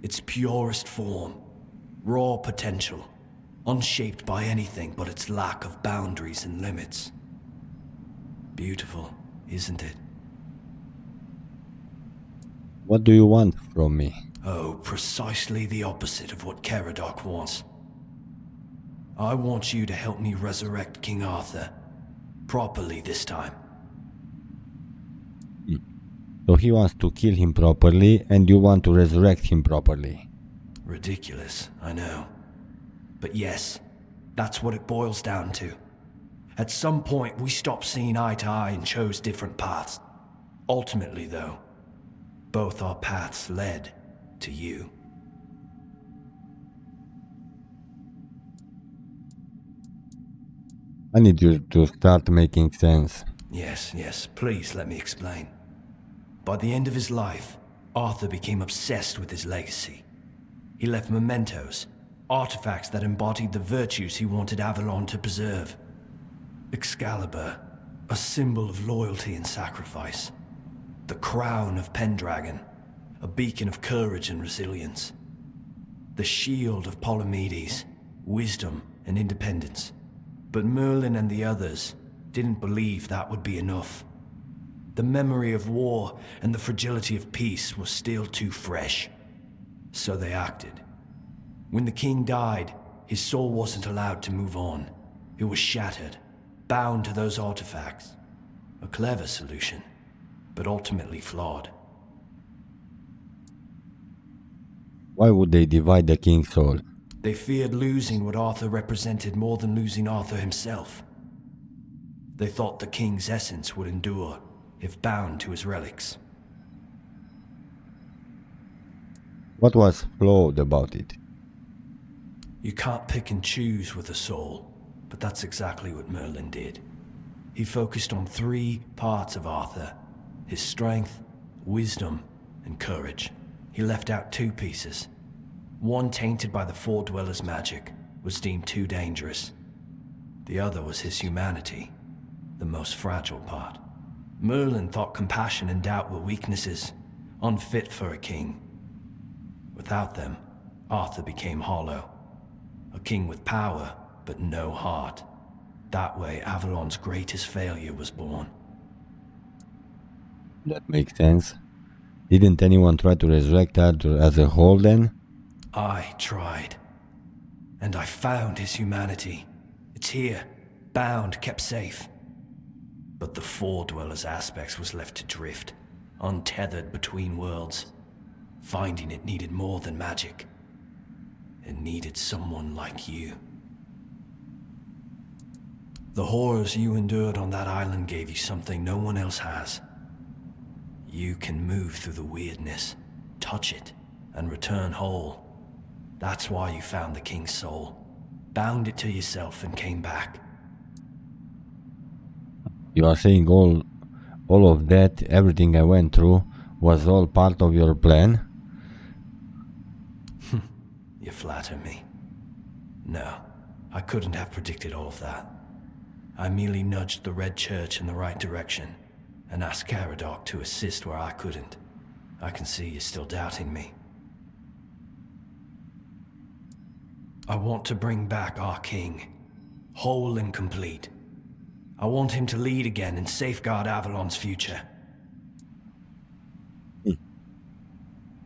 Its purest form. Raw potential. Unshaped by anything but its lack of boundaries and limits. Beautiful, isn't it? What do you want from me? Oh, precisely the opposite of what Caradoc wants. I want you to help me resurrect King Arthur. Properly this time. So he wants to kill him properly, and you want to resurrect him properly. Ridiculous, I know. But yes, that's what it boils down to. At some point, we stopped seeing eye to eye and chose different paths. Ultimately, though, both our paths led to you. I need you to start making sense. Yes, please let me explain. By the end of his life, Arthur became obsessed with his legacy. He left mementos, artifacts that embodied the virtues he wanted Avalon to preserve. Excalibur, a symbol of loyalty and sacrifice. The crown of Pendragon, a beacon of courage and resilience. The shield of Palamedes, wisdom and independence. But Merlin and the others didn't believe that would be enough. The memory of war and the fragility of peace was still too fresh. So they acted. When the king died, his soul wasn't allowed to move on. It was shattered, bound to those artifacts. A clever solution, but ultimately flawed. Why would they divide the king's soul? They feared losing what Arthur represented more than losing Arthur himself. They thought the king's essence would endure, if bound to his relics. What was flawed about it? You can't pick and choose with a soul, but that's exactly what Merlin did. He focused on 3 parts of Arthur: his strength, wisdom, and courage. He left out 2 pieces. One, tainted by the Four Dwellers' magic, was deemed too dangerous. The other was his humanity, the most fragile part. Merlin thought compassion and doubt were weaknesses, unfit for a king. Without them, Arthur became hollow. A king with power, but no heart. That way, Avalon's greatest failure was born. That makes sense. Didn't anyone try to resurrect Arthur as a whole then? I tried. And I found his humanity. It's here, bound, kept safe. But the Four Dwellers' aspects was left to drift, untethered between worlds. Finding it needed more than magic. It needed someone like you. The horrors you endured on that island gave you something no one else has. You can move through the weirdness, touch it, and return whole. That's why you found the King's soul, bound it to yourself and came back. You are saying all of that, everything I went through, was all part of your plan? You flatter me. No, I couldn't have predicted all of that. I merely nudged the Red Church in the right direction and asked Caradoc to assist where I couldn't. I can see you're still doubting me. I want to bring back our king, whole and complete. I want him to lead again and safeguard Avalon's future.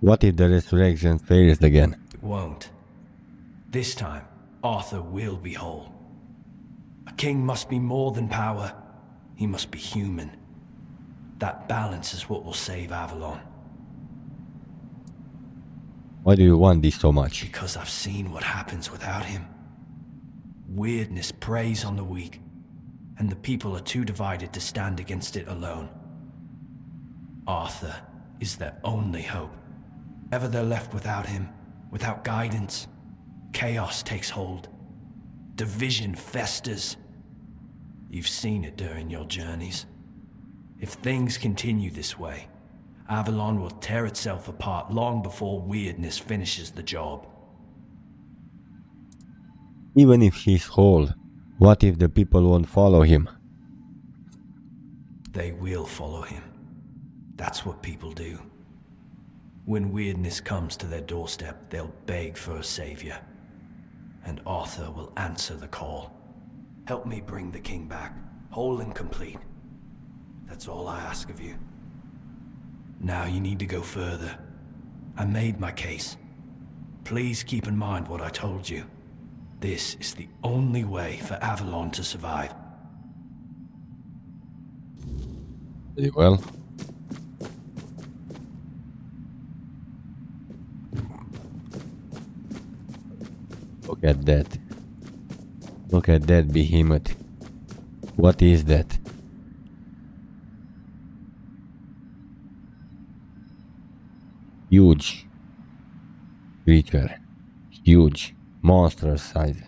What if the resurrection fails again? It won't. This time, Arthur will be whole. A king must be more than power. He must be human. That balance is what will save Avalon. Why do you want this so much? Because I've seen what happens without him. Weirdness preys on the weak, and the people are too divided to stand against it alone. Arthur is their only hope. Ever they're left without him, without guidance, chaos takes hold. Division festers. You've seen it during your journeys. If things continue this way, Avalon will tear itself apart long before weirdness finishes the job. Even if he's whole, what if the people won't follow him? They will follow him. That's what people do. When weirdness comes to their doorstep, they'll beg for a savior. And Arthur will answer the call. Help me bring the king back, whole and complete. That's all I ask of you. Now you need to go further. I made my case. Please keep in mind what I told you. This is the only way for Avalon to survive. Very well. Look at that. Look at that behemoth. What is that? Huge creature. Huge. Monstrous size.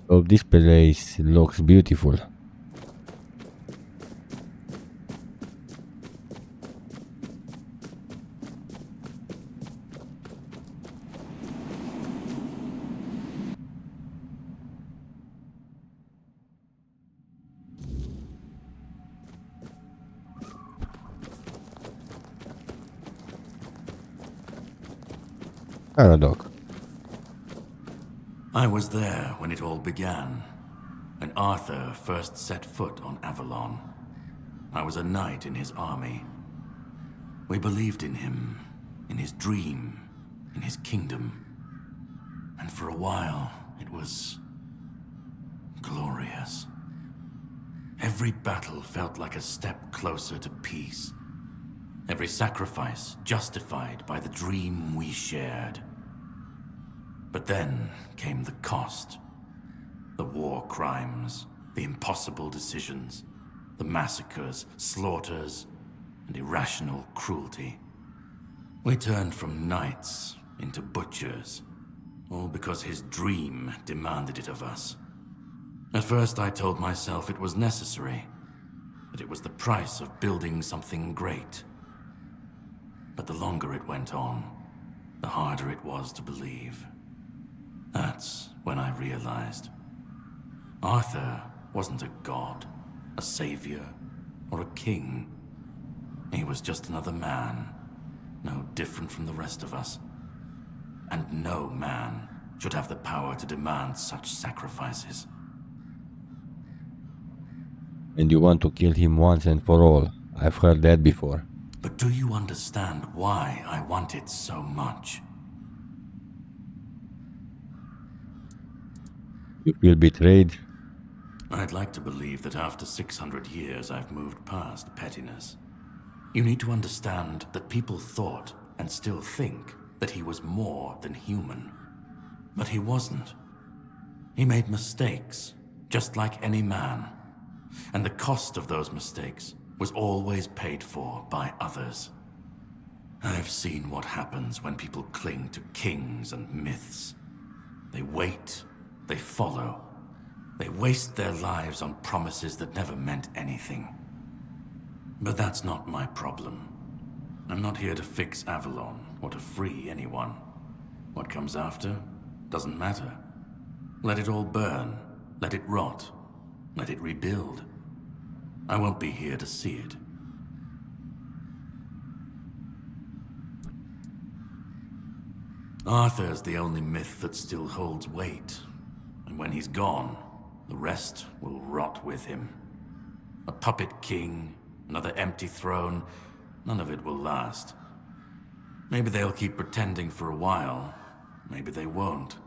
Oh, this place looks beautiful. Caradoc. I was there when it all began, when Arthur first set foot on Avalon. I was a knight in his army. We believed in him, in his dream, in his kingdom. And for a while, it was glorious. Every battle felt like a step closer to peace. Every sacrifice justified by the dream we shared. But then came the cost. The war crimes, the impossible decisions, the massacres, slaughters, and irrational cruelty. We turned from knights into butchers, all because his dream demanded it of us. At first I told myself it was necessary, that it was the price of building something great. But the longer it went on, the harder it was to believe. That's when I realized Arthur wasn't a god, a savior, or a king. He was just another man, no different from the rest of us. And no man should have the power to demand such sacrifices. And you want to kill him once and for all. I've heard that before. But do you understand why I want it so much? You feel betrayed? I'd like to believe that after 600 years I've moved past pettiness. You need to understand that people thought, and still think, that he was more than human. But he wasn't. He made mistakes, just like any man. And the cost of those mistakes was always paid for by others. I've seen what happens when people cling to kings and myths. They wait, they follow, they waste their lives on promises that never meant anything. But that's not my problem. I'm not here to fix Avalon or to free anyone. What comes after doesn't matter. Let it all burn, let it rot, let it rebuild. I won't be here to see it. Arthur's the only myth that still holds weight. And when he's gone, the rest will rot with him. A puppet king, another empty throne, none of it will last. Maybe they'll keep pretending for a while, maybe they won't.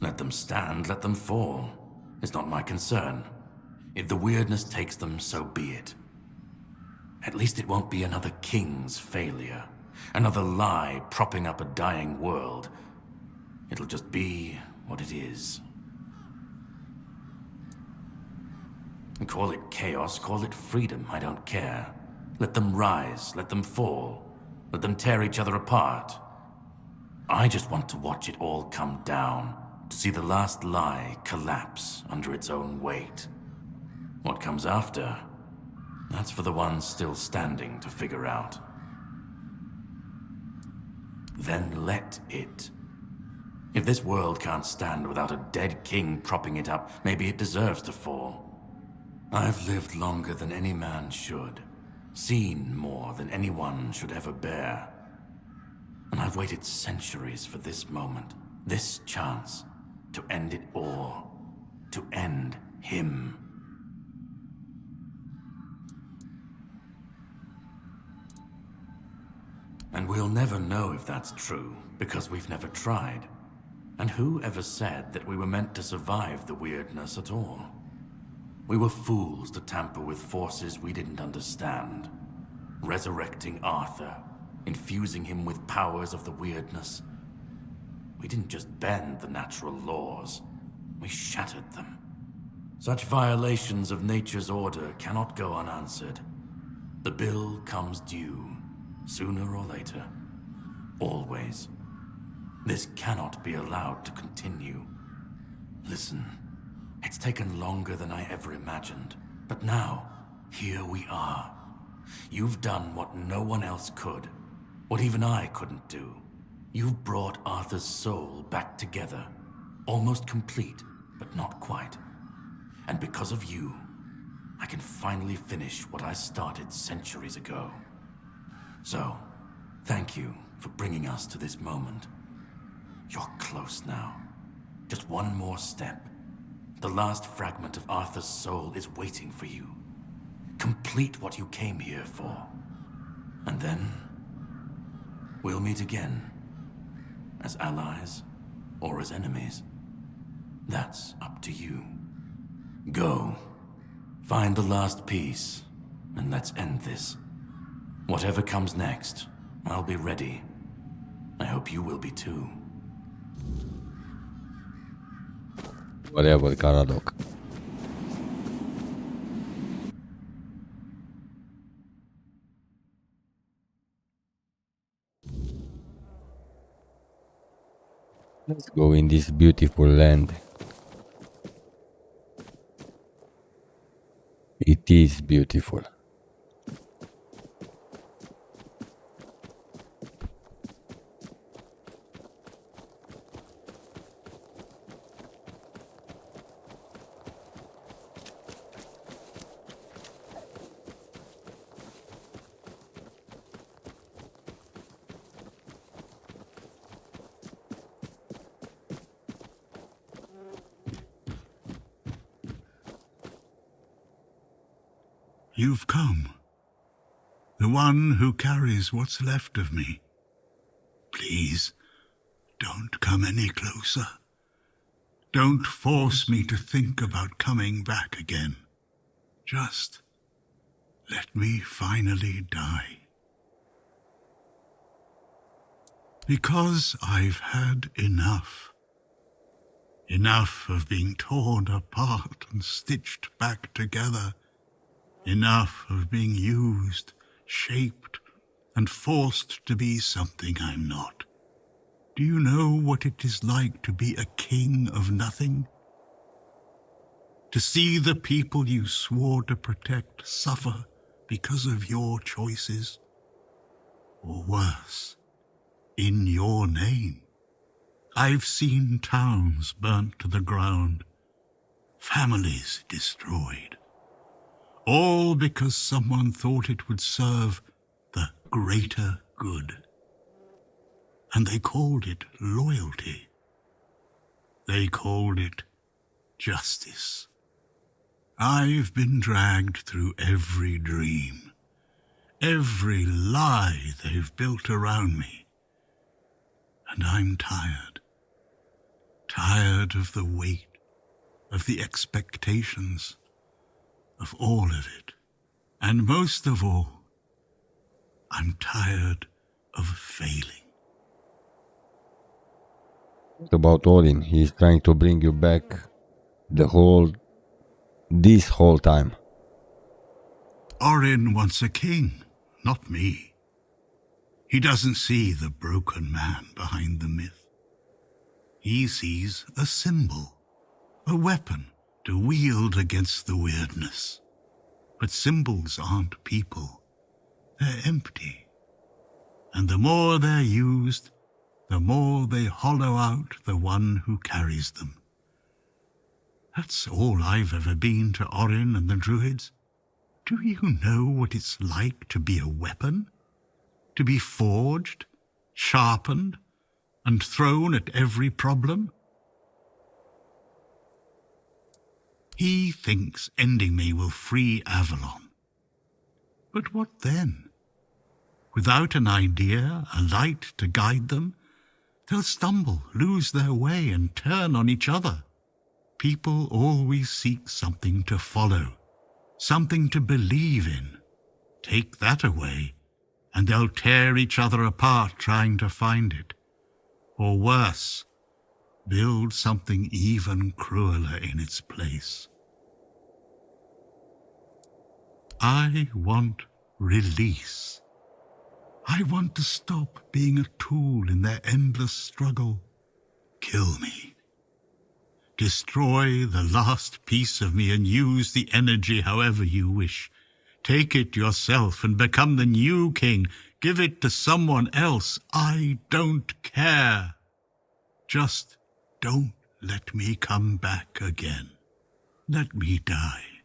Let them stand, let them fall. It's not my concern. If the weirdness takes them, so be it. At least it won't be another king's failure. Another lie propping up a dying world. It'll just be what it is. And call it chaos, call it freedom, I don't care. Let them rise, let them fall. Let them tear each other apart. I just want to watch it all come down. To see the last lie collapse under its own weight. What comes after? That's for the ones still standing to figure out. Then let it. If this world can't stand without a dead king propping it up, maybe it deserves to fall. I've lived longer than any man should. Seen more than anyone should ever bear. And I've waited centuries for this moment, this chance, to end it all. To end him. And we'll never know if that's true, because we've never tried. And who ever said that we were meant to survive the weirdness at all? We were fools to tamper with forces we didn't understand. Resurrecting Arthur, infusing him with powers of the weirdness. We didn't just bend the natural laws, we shattered them. Such violations of nature's order cannot go unanswered. The bill comes due. Sooner or later. Always. This cannot be allowed to continue. Listen, it's taken longer than I ever imagined. But now, here we are. You've done what no one else could. What even I couldn't do. You've brought Arthur's soul back together. Almost complete, but not quite. And because of you, I can finally finish what I started centuries ago. So, thank you for bringing us to this moment. You're close now. Just one more step. The last fragment of Arthur's soul is waiting for you. Complete what you came here for. And then, we'll meet again. As allies, or as enemies. That's up to you. Go. Find the last piece, and let's end this. Whatever comes next, I'll be ready. I hope you will be too. Whatever, Karadok. Let's go in this beautiful land. It is beautiful. You've come. The one who carries what's left of me. Please, don't come any closer. Don't force me to think about coming back again. Just let me finally die. Because I've had enough. Enough of being torn apart and stitched back together. Enough of being used, shaped, and forced to be something I'm not. Do you know what it is like to be a king of nothing? To see the people you swore to protect suffer because of your choices? Or worse, in your name. I've seen towns burnt to the ground, families destroyed, all because someone thought it would serve the greater good. And they called it loyalty. They called it justice. I've been dragged through every dream, every lie they've built around me. And I'm tired. Tired of the weight, of the expectations, of all of it. And most of all, I'm tired of failing. About Odin, he's trying to bring you back this whole time. Orin wants a king, not me. He doesn't see the broken man behind the myth. He sees a symbol, a weapon to wield against the weirdness. But symbols aren't people. They're empty. And the more they're used, the more they hollow out the one who carries them. That's all I've ever been to Orin and the Druids. Do you know what it's like to be a weapon? To be forged, sharpened, and thrown at every problem? He thinks ending me will free Avalon. But what then? Without an idea, a light to guide them, they'll stumble, lose their way, and turn on each other. People always seek something to follow, something to believe in. Take that away, and they'll tear each other apart trying to find it. Or worse, build something even crueler in its place. I want release. I want to stop being a tool in their endless struggle. Kill me. Destroy the last piece of me and use the energy however you wish. Take it yourself and become the new king. Give it to someone else. I don't care. Just don't let me come back again. Let me die.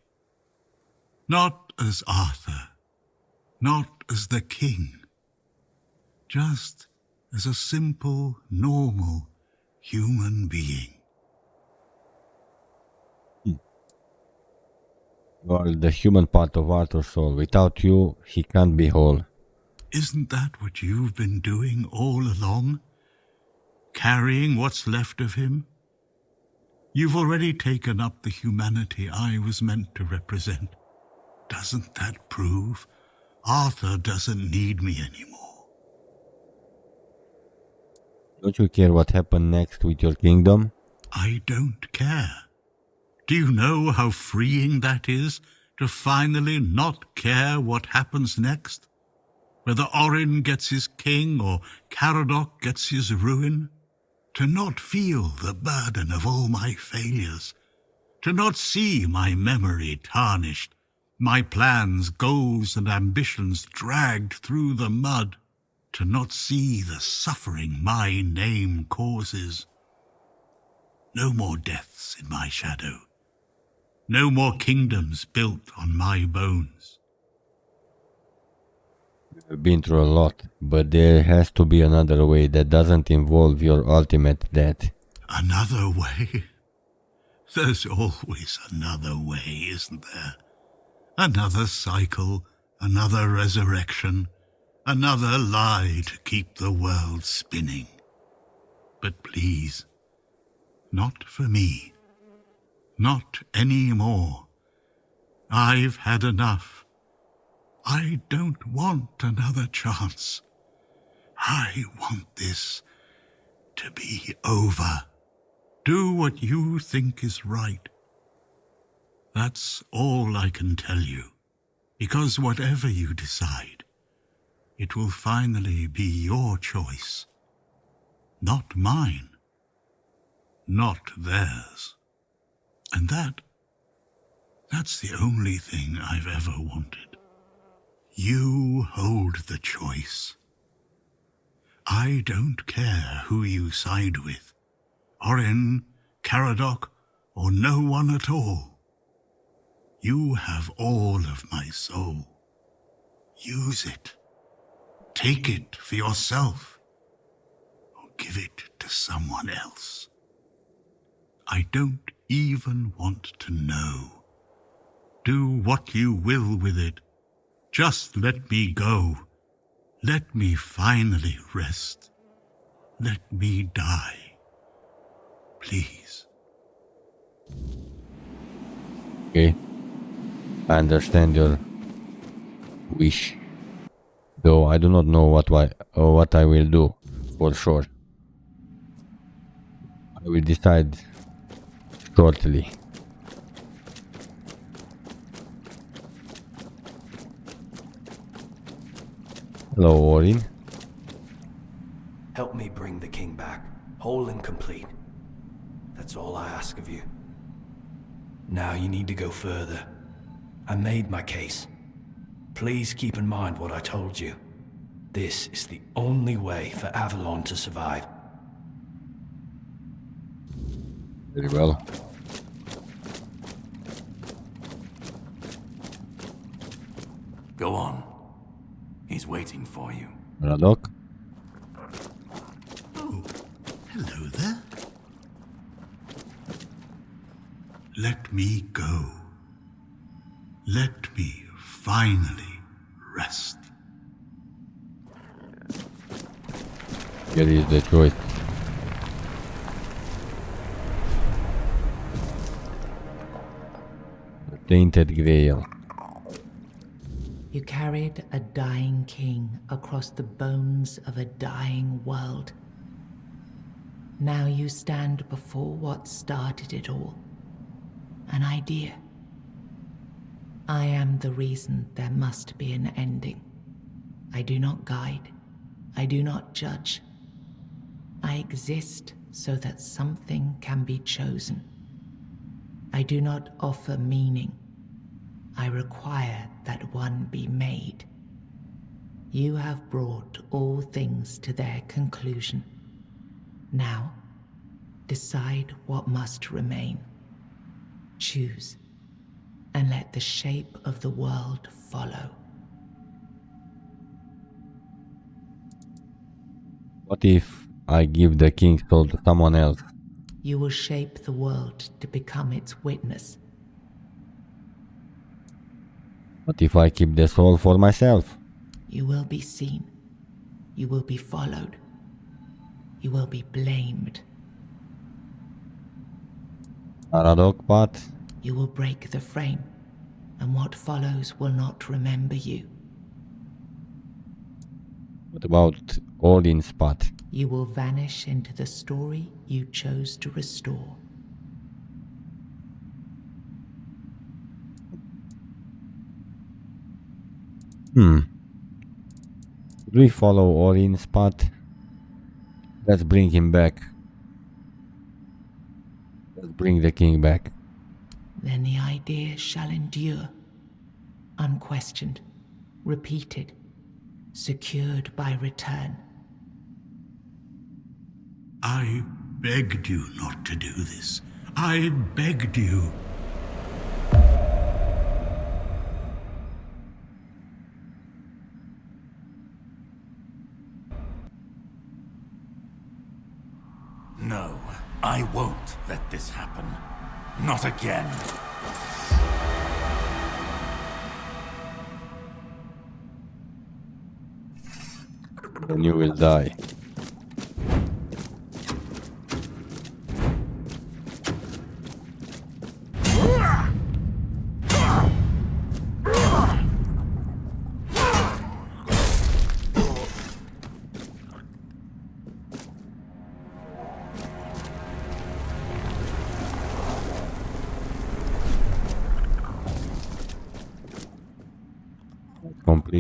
Not as Arthur. Not as the king. Just as a simple, normal human being. You are the human part of Arthur's soul. Without you, he can't be whole. Isn't that what you've been doing all along? Carrying what's left of him? You've already taken up the humanity I was meant to represent. Doesn't that prove Arthur doesn't need me anymore? Don't you care what happened next with your kingdom? I don't care. Do you know how freeing that is, to finally not care what happens next? Whether Orin gets his king or Caradoc gets his ruin? To not feel the burden of all my failures? To not see my memory tarnished, my plans, goals, and ambitions dragged through the mud? To not see the suffering my name causes? No more deaths in my shadow. No more kingdoms built on my bones. You've been through a lot, but there has to be another way that doesn't involve your ultimate death. Another way? There's always another way, isn't there? Another cycle, another resurrection, another lie to keep the world spinning. But please, Not for me. Not anymore. I've had enough. I don't want another chance. I want this to be over. Do what you think is right. That's all I can tell you. Because whatever you decide, it will finally be your choice. Not mine. Not theirs. And that's the only thing I've ever wanted. You hold the choice. I don't care who you side with. Orin, Caradoc, or no one at all. You have all of my soul. Use it. Take it for yourself. Or give it to someone else. I don't even want to know. Do what you will with it. Just let me go. Let me finally rest. Let me die. Please. Okay. I understand your wish. Though I do not know what I will do, for sure. I will decide shortly. Hello, Orin. Help me bring the king back, whole and complete. That's all I ask of you. Now you need to go further. I made my case. Please keep in mind what I told you. This is the only way for Avalon to survive. Very well. Go on. He's waiting for you. Caradoc. Oh, hello there. Let me go. Let me finally rest. Here is the choice. The Tainted Grail. You carried a dying king across the bones of a dying world. Now you stand before what started it all. An idea. I am the reason there must be an ending. I do not guide. I do not judge. I exist so that something can be chosen. I do not offer meaning. I require that one be made. You have brought all things to their conclusion. Now, decide what must remain. Choose, and let the shape of the world follow. What if I give the king's soul to someone else? You will shape the world to become its witness. What if I keep the soul for myself? You will be seen. You will be followed. You will be blamed. Caradoc path? You will break the frame, and what follows will not remember you. What about Orin's path? You will vanish into the story you chose to restore. Should we follow Orin's path? Let's bring him back. Let's bring the king back. Then the idea shall endure, unquestioned, repeated, secured by return. I begged you not to do this. I begged you. No, I won't let this happen. Not again. Then you will die.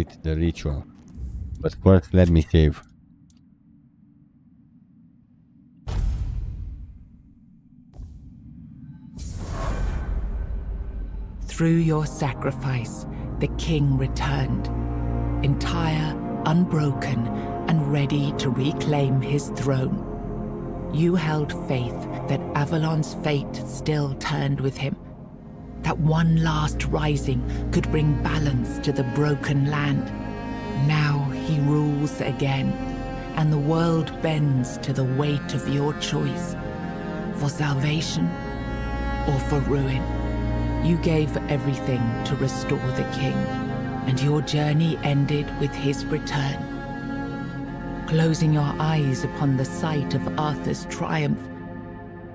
complete the ritual. But first, let me save. Through your sacrifice, the king returned, entire, unbroken, and ready to reclaim his throne. You held faith that Avalon's fate still turned with him, that one last rising could bring balance to the broken land. Now he rules again, and the world bends to the weight of your choice, for salvation or for ruin. You gave everything to restore the king, and your journey ended with his return. Closing your eyes upon the sight of Arthur's triumph,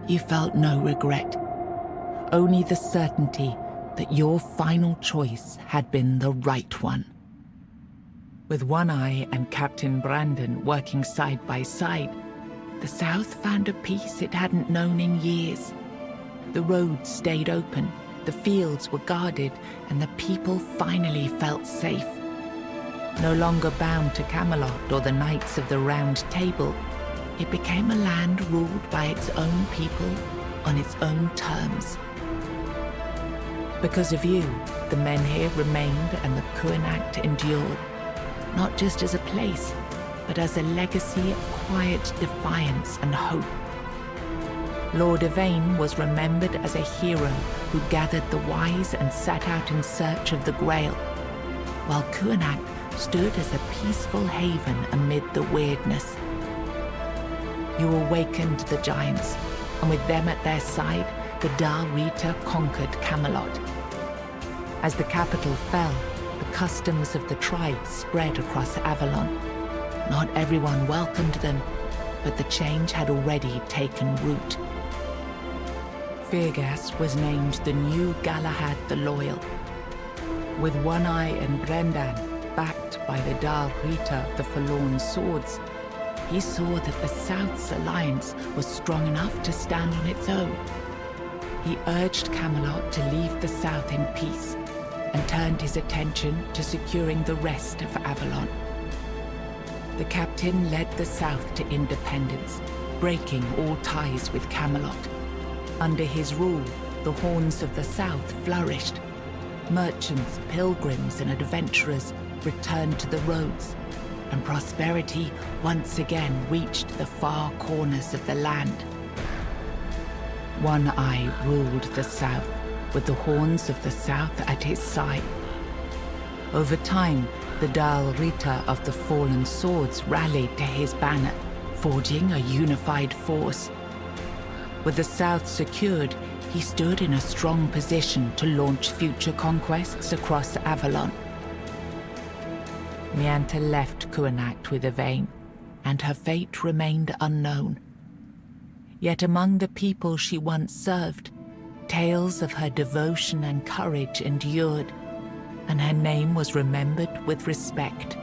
you felt no regret, only the certainty that your final choice had been the right one. With One Eye and Captain Brandon working side by side, the South found a peace it hadn't known in years. The roads stayed open, the fields were guarded, and the people finally felt safe. No longer bound to Camelot or the Knights of the Round Table, it became a land ruled by its own people on its own terms. Because of you, the men here remained and the Kuanacht endured, not just as a place, but as a legacy of quiet defiance and hope. Lord Yvain was remembered as a hero who gathered the wise and set out in search of the Grail, while Kuanacht stood as a peaceful haven amid the weirdness. You awakened the giants, and with them at their side, the Dal Rita conquered Camelot. As the capital fell, the customs of the tribes spread across Avalon. Not everyone welcomed them, but the change had already taken root. Fergus was named the new Galahad the Loyal. With One Eye and Brendan backed by the Dal Rita, the Forlorn Swords, he saw that the South's alliance was strong enough to stand on its own. He urged Camelot to leave the South in peace and turned his attention to securing the rest of Avalon. The captain led the South to independence, breaking all ties with Camelot. Under his rule, the Horns of the South flourished. Merchants, pilgrims, and adventurers returned to the roads, and prosperity once again reached the far corners of the land. One Eye ruled the South, with the Horns of the South at his side. Over time, the Dal Rita of the Fallen Swords rallied to his banner, forging a unified force. With the South secured, he stood in a strong position to launch future conquests across Avalon. Mianta left Kuanacht with Yvain, and her fate remained unknown. Yet among the people she once served, tales of her devotion and courage endured, and her name was remembered with respect.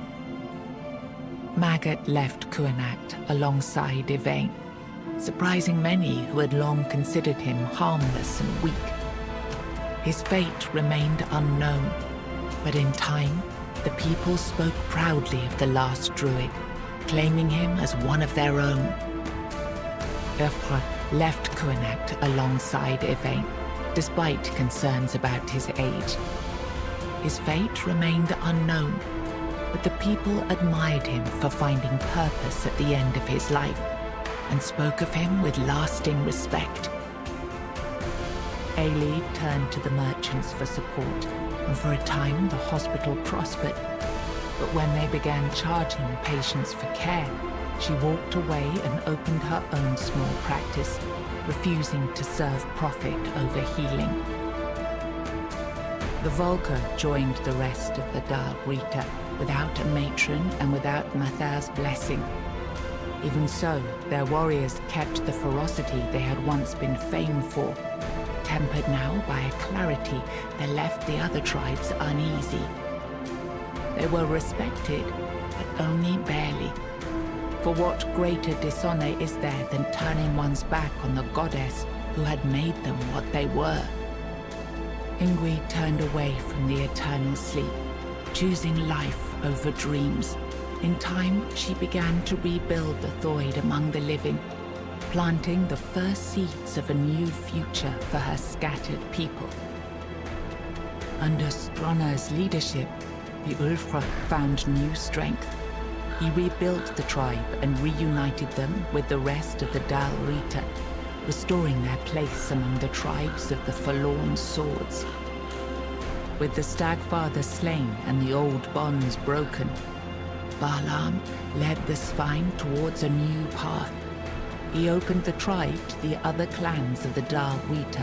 Magat left Kuanacht alongside Yvain, surprising many who had long considered him harmless and weak. His fate remained unknown, but in time, the people spoke proudly of the last druid, claiming him as one of their own. Eothra left Kuanacht alongside Yvain, despite concerns about his age. His fate remained unknown, but the people admired him for finding purpose at the end of his life, and spoke of him with lasting respect. Ailey turned to the merchants for support, and for a time the hospital prospered. But when they began charging patients for care, she walked away and opened her own small practice, refusing to serve profit over healing. The Volker joined the rest of the Dal Rita, without a matron and without Mathar's blessing. Even so, their warriors kept the ferocity they had once been famed for, tempered now by a clarity that left the other tribes uneasy. They were respected, but only barely. For what greater dishonor is there than turning one's back on the goddess who had made them what they were? Ingrid turned away from the eternal sleep, choosing life over dreams. In time, she began to rebuild the Thoid among the living, planting the first seeds of a new future for her scattered people. Under Stronna's leadership, the Ulfra found new strength. He rebuilt the tribe and reunited them with the rest of the Dal Rita, restoring their place among the tribes of the Forlorn Swords. With the Stagfather slain and the old bonds broken, Balaam led the Svine towards a new path. He opened the tribe to the other clans of the Dal Rita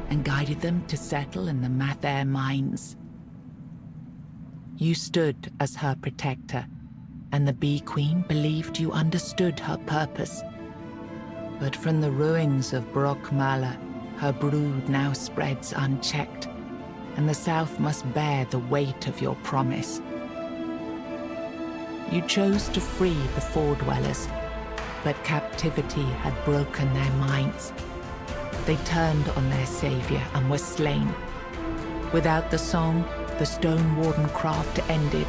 and guided them to settle in the Mather mines. You stood as her protector, and the Bee Queen believed you understood her purpose. But from the ruins of Brockmala, her brood now spreads unchecked, and the South must bear the weight of your promise. You chose to free the Fordwellers, but captivity had broken their minds. They turned on their savior and were slain. Without the song, the Stone Warden craft ended,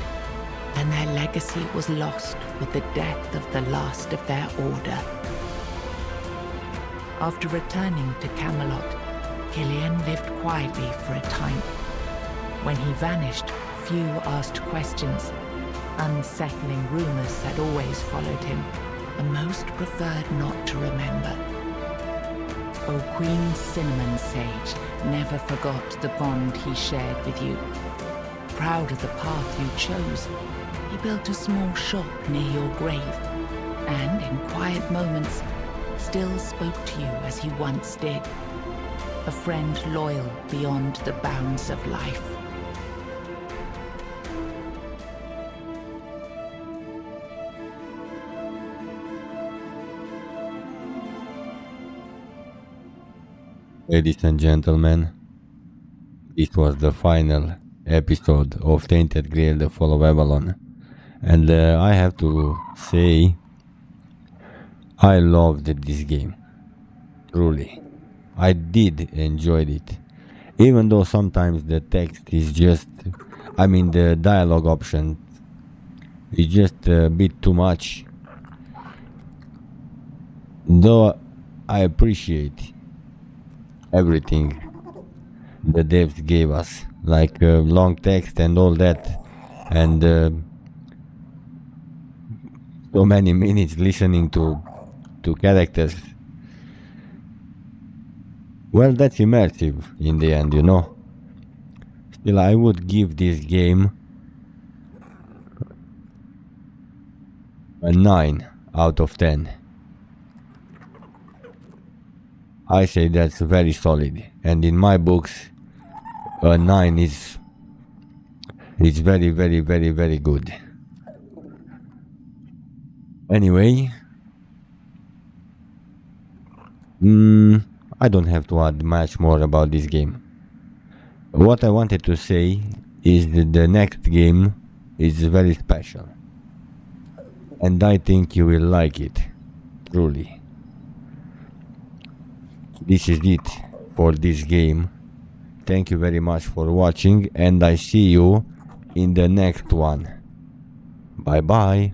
and their legacy was lost with the death of the last of their order. After returning to Camelot, Killian lived quietly for a time. When he vanished, few asked questions. Unsettling rumors had always followed him, and most preferred not to remember. O Queen Cinnamon Sage never forgot the bond he shared with you. Proud of the path you chose, he built a small shop near your grave, and in quiet moments, still spoke to you as he once did. A friend loyal beyond the bounds of life. Ladies and gentlemen, this was the final episode of Tainted Grail, the Fall of Avalon. And I have to say, I loved this game. Truly. I did enjoy it. Even though sometimes the text is just, the dialogue option is just a bit too much. Though I appreciate everything the devs gave us, like long text and all that, and so many minutes listening to characters. Well, that's immersive in the end, you know. Still, I would give this game a 9 out of 10. I say that's very solid, and in my books, a 9 is very, very, very, very good. Anyway, I don't have to add much more about this game. What I wanted to say is that the next game is very special, and I think you will like it, truly. This is it for this game. Thank you very much for watching, and I see you in the next one. Bye bye.